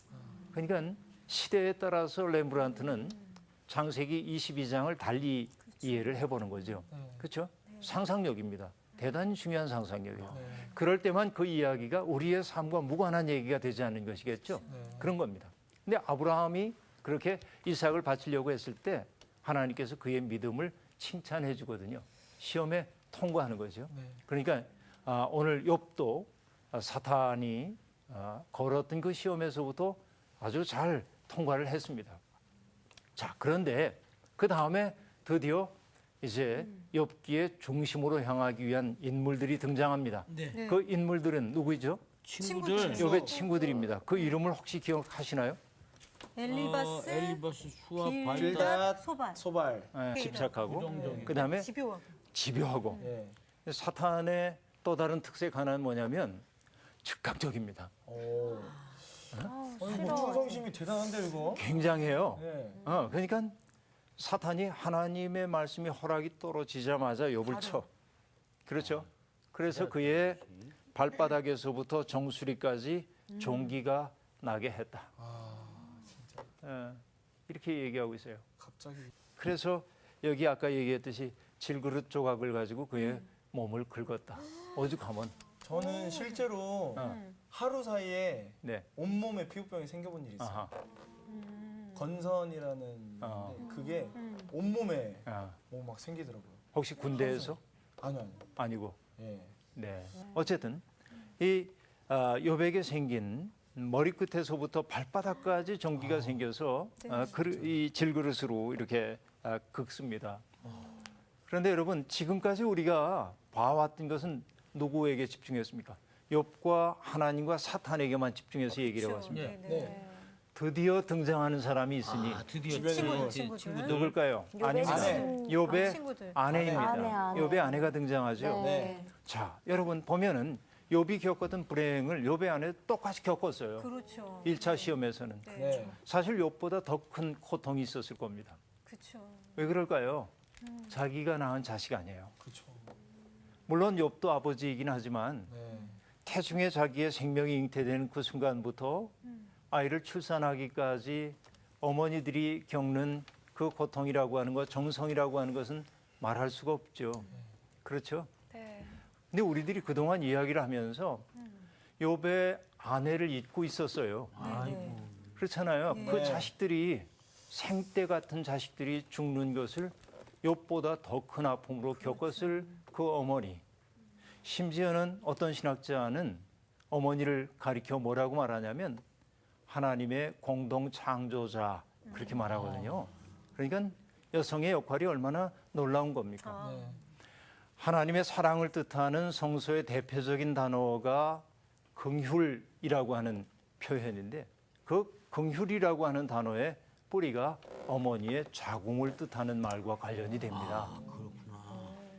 그러니까 시대에 따라서 렘브란트는 창세기 22장을 달리 이해를 해보는 거죠. 그렇죠? 상상력입니다. 대단히 중요한 상상력이에요. 그럴 때만 그 이야기가 우리의 삶과 무관한 얘기가 되지 않는 것이겠죠. 그런 겁니다. 근데 아브라함이 그렇게 이삭을 바치려고 했을 때 하나님께서 그의 믿음을 칭찬해 주거든요. 시험에 통과하는 거죠. 그러니까 오늘 욥도 사탄이 걸었던 그 시험에서부터 아주 잘 통과를 했습니다. 자, 그런데 그 다음에 드디어 이제 욥기의 중심으로 향하기 위한 인물들이 등장합니다. 네. 그 인물들은 누구죠? 친구들. 욥의 친구들입니다. 그 이름을 혹시 기억하시나요? 엘리바스, 엘리바스, 수아, 발다, 빌닷, 소발. 소발. 예, 집착하고 부정적인. 그 다음에 집요하고. 집요하고 예. 사탄의 또 다른 특색 하나는 뭐냐면 즉각적입니다. 오. 아니, 싫어. 충성심이 대단한데 이거. 굉장해요. 네. 그러니까 사탄이 하나님의 말씀이 허락이 떨어지자마자 욥을 쳐. 그렇죠. 그래서 그의 발바닥에서부터 정수리까지 종기가 나게 했다. 이렇게 얘기하고 있어요. 갑자기. 그래서 여기 아까 얘기했듯이 질그릇 조각을 가지고 그의 몸을 긁었다. 오죽하면. 저는 실제로 하루 사이에 네. 온몸에 피부병이 생겨본 일이 있어요. 아하. 건선이라는 건데 그게 온몸에 뭐 막 생기더라고요. 혹시 군대에서? 아니요. 아니고. 예. 네. 어쨌든 이 욥에게 생긴 머리끝에서부터 발바닥까지 전기가 생겨서 이 질그릇으로 이렇게 긁습니다. 그런데 여러분 지금까지 우리가 봐왔던 것은 누구에게 집중했습니까? 욥과 하나님과 사탄에게만 집중해서 얘기를 해왔습니다. 네. 드디어 등장하는 사람이 있으니 드디어 친구들. 누굴까요? 욥의 아닙니다. 친구. 욥의 친구들. 아내입니다. 아내. 욥의 아내가 등장하죠. 네. 자, 여러분 보면은 욥이 겪었던 불행을 욥의 아내 똑같이 겪었어요. 그렇죠. 1차 시험에서는. 네. 사실 욥보다 더 큰 고통이 있었을 겁니다. 그렇죠. 왜 그럴까요? 자기가 낳은 자식 아니에요. 그렇죠. 물론 욥도 아버지이긴 하지만 네. 태중에 자기의 생명이 잉태되는 그 순간부터 아이를 출산하기까지 어머니들이 겪는 그 고통이라고 하는 것, 정성이라고 하는 것은 말할 수가 없죠. 그렇죠? 네. 근데 우리들이 그동안 이야기를 하면서 욥의 아내를 잊고 있었어요. 아이고. 그렇잖아요. 네. 그 자식들이 생떼 같은 자식들이 죽는 것을 욥보다 더 큰 아픔으로 겪었을 그 어머니. 심지어는 어떤 신학자는 어머니를 가리켜 뭐라고 말하냐면 하나님의 공동 창조자 그렇게 말하거든요. 그러니까 여성의 역할이 얼마나 놀라운 겁니까? 네. 하나님의 사랑을 뜻하는 성서의 대표적인 단어가 긍휼이라고 하는 표현인데 그 긍휼이라고 하는 단어의 뿌리가 어머니의 자궁을 뜻하는 말과 관련이 됩니다.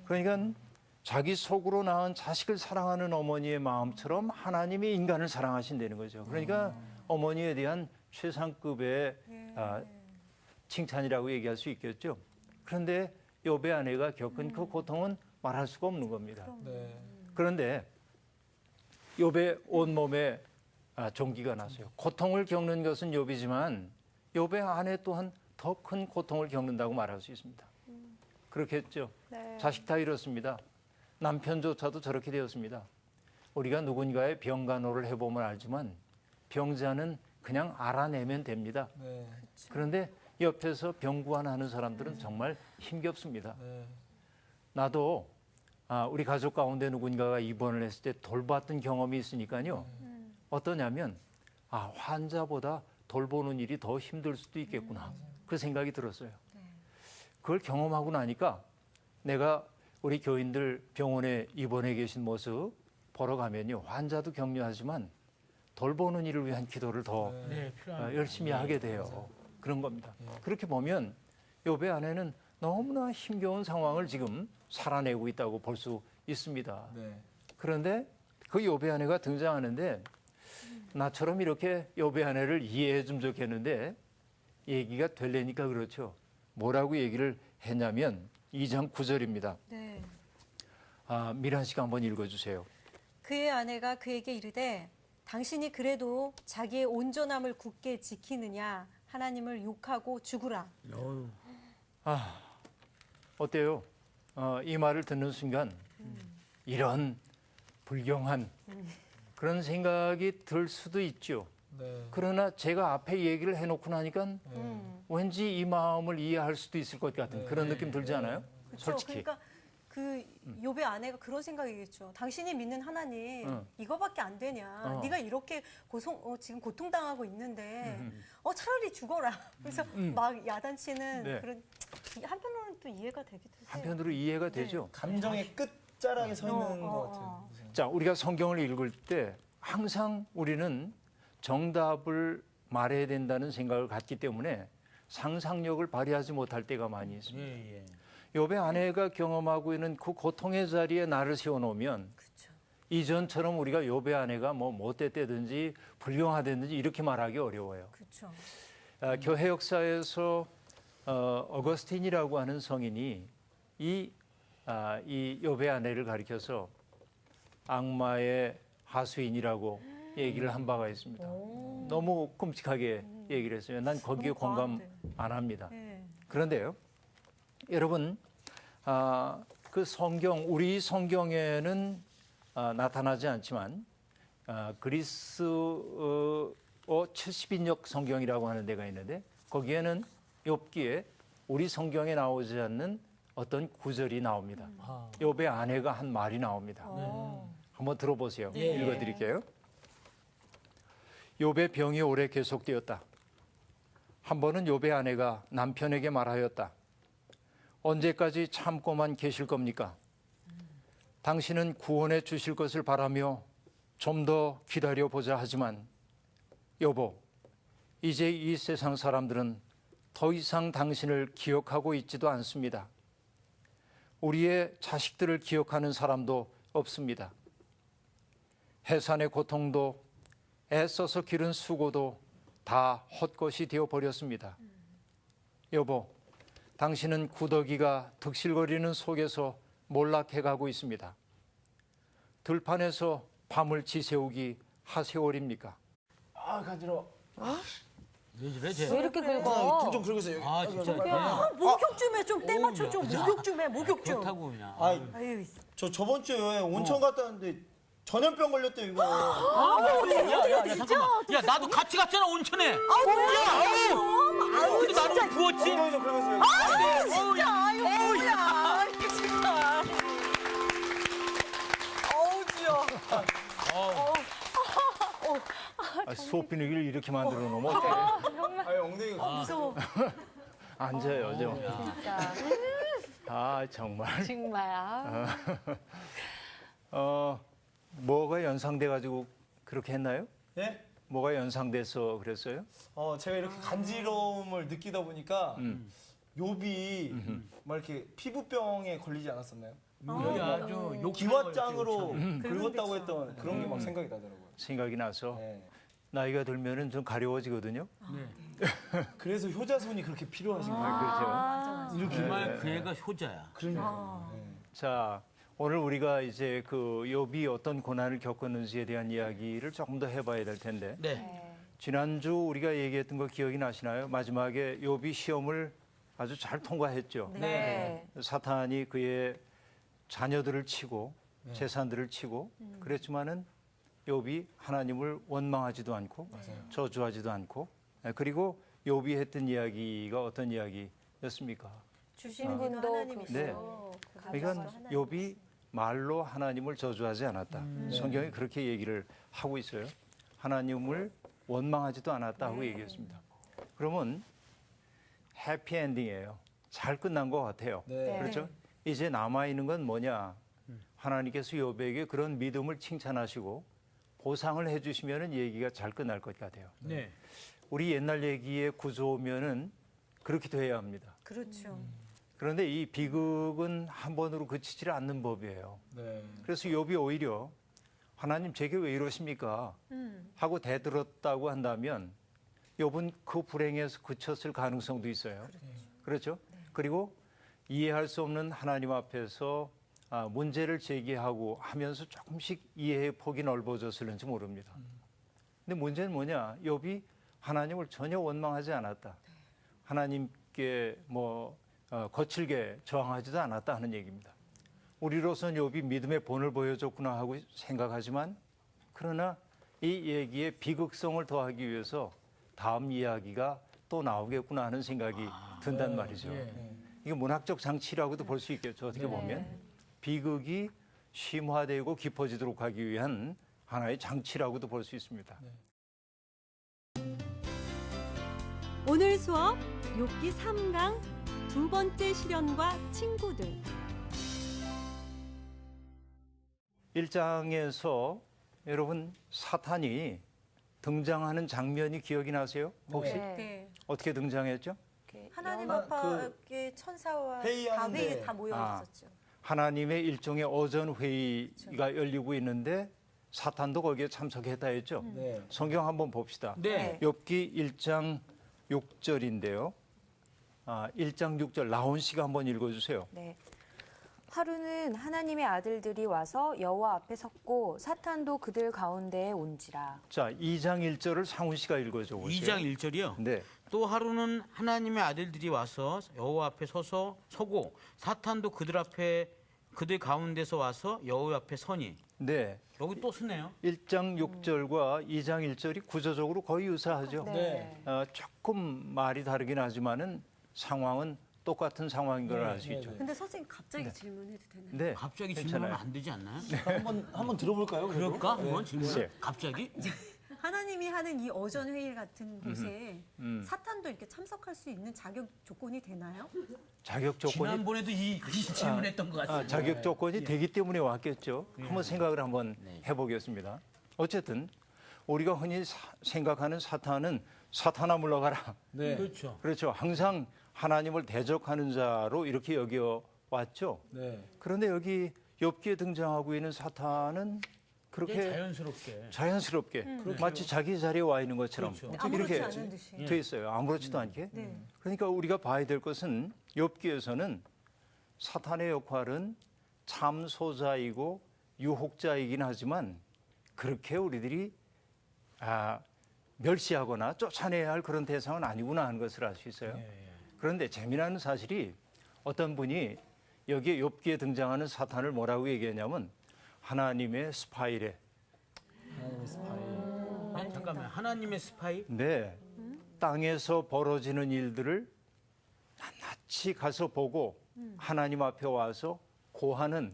그러니까 자기 속으로 낳은 자식을 사랑하는 어머니의 마음처럼 하나님이 인간을 사랑하신다는 거죠. 그러니까 어머니에 대한 최상급의 칭찬이라고 얘기할 수 있겠죠. 그런데 욥의 아내가 겪은 그 고통은 말할 수가 없는 겁니다. 네. 그런데 욥의 온몸에 종기가 났어요. 고통을 겪는 것은 욥이지만 욥의 아내 또한 더 큰 고통을 겪는다고 말할 수 있습니다. 그렇겠죠. 네. 자식 다 잃었습니다. 남편조차도 저렇게 되었습니다. 우리가 누군가의 병간호를 해보면 알지만 병자는 그냥 알아내면 됩니다. 네. 그런데 옆에서 병구안하는 사람들은 정말 힘겹습니다. 네. 나도 우리 가족 가운데 누군가가 입원을 했을 때 돌봤던 경험이 있으니까요. 어떠냐면 환자보다 돌보는 일이 더 힘들 수도 있겠구나. 그 생각이 들었어요. 그걸 경험하고 나니까 내가 우리 교인들 병원에 입원해 계신 모습 보러 가면요. 환자도 격려하지만 돌보는 일을 위한 기도를 더 네, 필요합니다. 열심히 하게 돼요. 그런 겁니다. 그렇게 보면 욥의 아내는 너무나 힘겨운 상황을 지금 살아내고 있다고 볼 수 있습니다. 네. 그런데 그 욥의 아내가 등장하는데 나처럼 이렇게 욥의 아내를 이해해 좀 좋겠는데 얘기가 되려니까 그렇죠. 뭐라고 얘기를 했냐면 2장 9절입니다. 네. 미란 씨가 한번 읽어주세요. 그의 아내가 그에게 이르되 당신이 그래도 자기의 온전함을 굳게 지키느냐 하나님을 욕하고 죽으라. 어때요? 이 말을 듣는 순간 이런 불경한 그런 생각이 들 수도 있죠. 네. 그러나 제가 앞에 얘기를 해놓고 나니까 왠지 이 마음을 이해할 수도 있을 것 같은 그런 느낌 들지 않아요? 그렇죠. 솔직히. 그러니까 그 욥의 아내가 그런 생각이겠죠. 당신이 믿는 하나님 이거밖에 안 되냐? 네가 이렇게 지금 고통당하고 있는데 차라리 죽어라. 그래서 막 야단치는 네. 그런 한편으로는 또 이해가 되기도 해요. 한편으로 이해가 되죠. 감정의 끝자락에 서 있는 것 같아요. 자, 우리가 성경을 읽을 때 항상 우리는 정답을 말해야 된다는 생각을 갖기 때문에 상상력을 발휘하지 못할 때가 많이 있습니다. 예, 예. 욥의 아내가 경험하고 있는 그 고통의 자리에 나를 세워놓으면 그렇죠. 이전처럼 우리가 욥의 아내가 뭐 못됐다든지 불경하다든지 이렇게 말하기 어려워요. 그렇죠. 교회 역사에서 어거스틴이라고 하는 성인이 이 욥의 아내를 가리켜서 악마의 하수인이라고 얘기를 한 바가 있습니다. 너무 끔찍하게 얘기를 했어요. 난 거기에 너무 공감 과한데. 안 합니다. 네. 그런데요, 여러분, 그 성경, 우리 성경에는 나타나지 않지만 그리스어 70인역 성경이라고 하는 데가 있는데 거기에는 욥기에 우리 성경에 나오지 않는 어떤 구절이 나옵니다. 욥의 아내가 한 말이 나옵니다. 한번 들어보세요. 예. 읽어드릴게요. 욥의 병이 오래 계속되었다. 한 번은 욥의 아내가 남편에게 말하였다. 언제까지 참고만 계실 겁니까? 당신은 구원해 주실 것을 바라며 좀 더 기다려보자 하지만 여보, 이제 이 세상 사람들은 더 이상 당신을 기억하고 있지도 않습니다. 우리의 자식들을 기억하는 사람도 없습니다. 해산의 고통도 애써서 기른 수고도 다 헛것이 되어버렸습니다. 여보, 당신은 구더기가 득실거리는 속에서 몰락해가고 있습니다. 들판에서 밤을 지새우기 하세월입니까? 아 간지러워. 왜 저래 쟤? 왜 이렇게 긁어? 등좀 긁고 있어요. 아 진짜. 목욕 좀 해. 좀 때 맞춰 좀. 야. 목욕 좀 해. 목욕 좀. 그렇다고 그냥. 아유. 저 저번 주에 온천 갔다 왔는데 전염병 걸렸대 이거. 야, 잠깐만. 야, 나도 같이 갔잖아, 온천에. 야, 아우. 근데 나는 왜 부었지? 엉덩이 좀 긁었어요. 진짜 아유. 야. 진짜. 어우 지어. 수업 분위기를 이렇게 만들어 놓으면 어떡해. 아니 엉덩이가 무서워. 앉아요, 좀. 진짜 아, 정말. 정말 뭐가 연상돼가지고 그렇게 했나요? 예? 뭐가 연상돼서 그랬어요? 제가 이렇게 간지러움을 느끼다 보니까 욥이 막 이렇게 피부병에 걸리지 않았었나요? 이게 아주 욕 기왓장으로 긁었다고 했던 그런 게 막 생각이 나더라고요. 생각이 나서 네. 나이가 들면은 좀 가려워지거든요. 그래서 효자손이 그렇게 필요하신 거예요. 그렇죠. 이렇게 정말 그 애가 효자야. 그러니까. 네. 자, 오늘 우리가 이제 그 욥이 어떤 고난을 겪었는지에 대한 이야기를 조금 더 해봐야 될 텐데 네. 지난주 우리가 얘기했던 거 기억이 나시나요? 마지막에 욥이 시험을 아주 잘 통과했죠. 네. 사탄이 그의 자녀들을 치고 재산들을 치고 그랬지만은 욥이 하나님을 원망하지도 않고 저주하지도 않고 그리고 욥이 했던 이야기가 어떤 이야기였습니까? 주신 분도 하나님이시죠. 그러니까 욥이 말로 하나님을 저주하지 않았다. 성경이 그렇게 얘기를 하고 있어요. 하나님을 원망하지도 않았다 하고 얘기했습니다. 그러면 해피엔딩이에요. 잘 끝난 것 같아요. 네. 그렇죠? 이제 남아있는 건 뭐냐? 하나님께서 욥에게 그런 믿음을 칭찬하시고 보상을 해주시면 얘기가 잘 끝날 것 같아요. 네. 우리 옛날 얘기의 구조면은 그렇게 돼야 합니다. 그렇죠. 그런데 이 비극은 한 번으로 그치지 않는 법이에요. 네. 그래서 욥이 오히려 하나님 제게 왜 이러십니까? 하고 대들었다고 한다면 욥은 그 불행에서 그쳤을 가능성도 있어요. 그렇죠? 그리고 이해할 수 없는 하나님 앞에서 문제를 제기하고 하면서 조금씩 이해의 폭이 넓어졌을는지 모릅니다. 근데 문제는 뭐냐? 욥이 하나님을 전혀 원망하지 않았다. 하나님께 거칠게 저항하지도 않았다 하는 얘기입니다. 우리로서는 욥이 믿음의 본을 보여줬구나 하고 생각하지만 그러나 이 얘기에 비극성을 더하기 위해서 다음 이야기가 또 나오겠구나 하는 생각이 든단 말이죠. 이게 문학적 장치라고도 볼 수 있겠죠. 어떻게 보면 비극이 심화되고 깊어지도록 하기 위한 하나의 장치라고도 볼 수 있습니다. 오늘 수업 욥기 3강 두 번째 시련과 친구들. 1장에서 여러분 사탄이 등장하는 장면이 기억이 나세요? 혹시 네. 네. 어떻게 등장했죠? 하나님 영화- 앞에 천사와 회의하는데. 다윗이 다 모여 있었죠. 하나님의 일종의 오전 회의가 열리고 있는데 사탄도 거기에 참석했다 했죠. 네. 성경 한번 봅시다. 네. 욥기 1장 6절인데요. 1장 6절 라온 씨가 한번 읽어주세요. 네. 하루는 하나님의 아들들이 와서 여호와 앞에 섰고 사탄도 그들 가운데에 온지라. 자, 2장 1절을 상훈 씨가 읽어줘 보세요. 2장 1절이요. 네. 또 하루는 하나님의 아들들이 와서 여호와 앞에 서고 사탄도 그들 가운데서 와서 여호와 앞에 서니. 네. 여기 또 쓰네요. 1장 6절과 2장 1절이 구조적으로 거의 유사하죠. 네. 조금 말이 다르긴 하지만은 상황은 똑같은 상황인 걸 알 수 있죠. 근데 선생님 갑자기 질문해도 되나요? 네. 갑자기 괜찮아요. 질문하면 안 되지 않나요? 한번 들어볼까요? 그래도? 그럴까? 한번 질문. 네. 갑자기? 하나님이 하는 이 어전 회의 같은 곳에 음. 사탄도 이렇게 참석할 수 있는 자격 조건이 되나요? 자격 조건이 지난번에도 이 질문했던 것 같아요. 자격 조건이 되기 때문에 왔겠죠. 한번 생각을 한번 해보겠습니다. 어쨌든 우리가 흔히 생각하는 사탄은 사탄아 물러가라. 네. 그렇죠. 그렇죠. 항상 하나님을 대적하는 자로 이렇게 여겨 왔죠. 네. 그런데 여기 욥기에 등장하고 있는 사탄은 그게 그렇게 자연스럽게. 마치 자기 자리에 와 있는 것처럼 그렇죠. 아무렇지 이렇게 않은 듯이. 돼 있어요. 아무렇지도 않게. 네. 그러니까 우리가 봐야 될 것은 욥기에서는 사탄의 역할은 참소자이고 유혹자이긴 하지만 그렇게 우리들이 멸시하거나 쫓아내야 할 그런 대상은 아니구나 하는 것을 알 수 있어요. 그런데 재미나는 사실이 어떤 분이 여기에 욥기에 등장하는 사탄을 뭐라고 얘기했냐면 하나님의 스파이래. 하나님의 스파이. 네, 잠깐만. 하나님의 스파이? 네. 땅에서 벌어지는 일들을 낱낱이 가서 보고 하나님 앞에 와서 고하는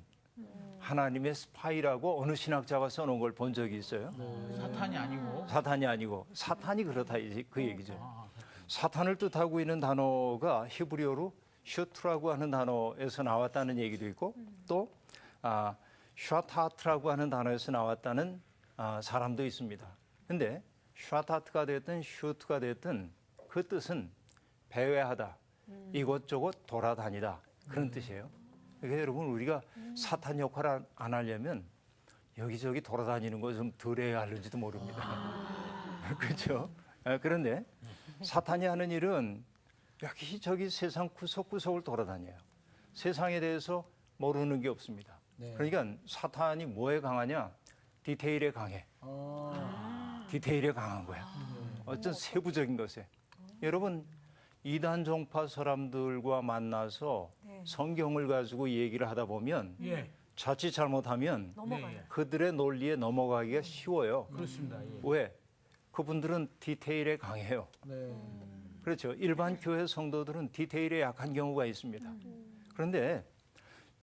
하나님의 스파이라고 어느 신학자가 써놓은 걸 본 적이 있어요. 사탄이 아니고. 사탄이 아니고 사탄이 그렇다 그 얘기죠. 사탄을 뜻하고 있는 단어가 히브리어로 슈트라고 하는 단어에서 나왔다는 얘기도 있고 또 슈아타트라고 하는 단어에서 나왔다는 사람도 있습니다. 근데 슈아타트가 됐든 슈트가 됐든 그 뜻은 배회하다, 이곳저곳 돌아다니다 그런 뜻이에요. 그러니까 여러분 우리가 사탄 역할을 안 하려면 여기저기 돌아다니는 거 좀 덜 해야 하는지도 모릅니다. 그렇죠? 그런데 사탄이 하는 일은 여기저기 세상 구석구석을 돌아다녀요. 세상에 대해서 모르는 게 없습니다. 네. 그러니까 사탄이 뭐에 강하냐? 디테일에 강해. 디테일에 강한 거야. 어떤 세부적인 것에. 여러분 이단 종파 사람들과 만나서 성경을 가지고 얘기를 하다 보면 예. 자칫 잘못하면 넘어가요. 그들의 논리에 넘어가기가 쉬워요. 그렇습니다. 예. 왜? 그분들은 디테일에 강해요. 네. 그렇죠. 일반 교회 성도들은 디테일에 약한 경우가 있습니다. 그런데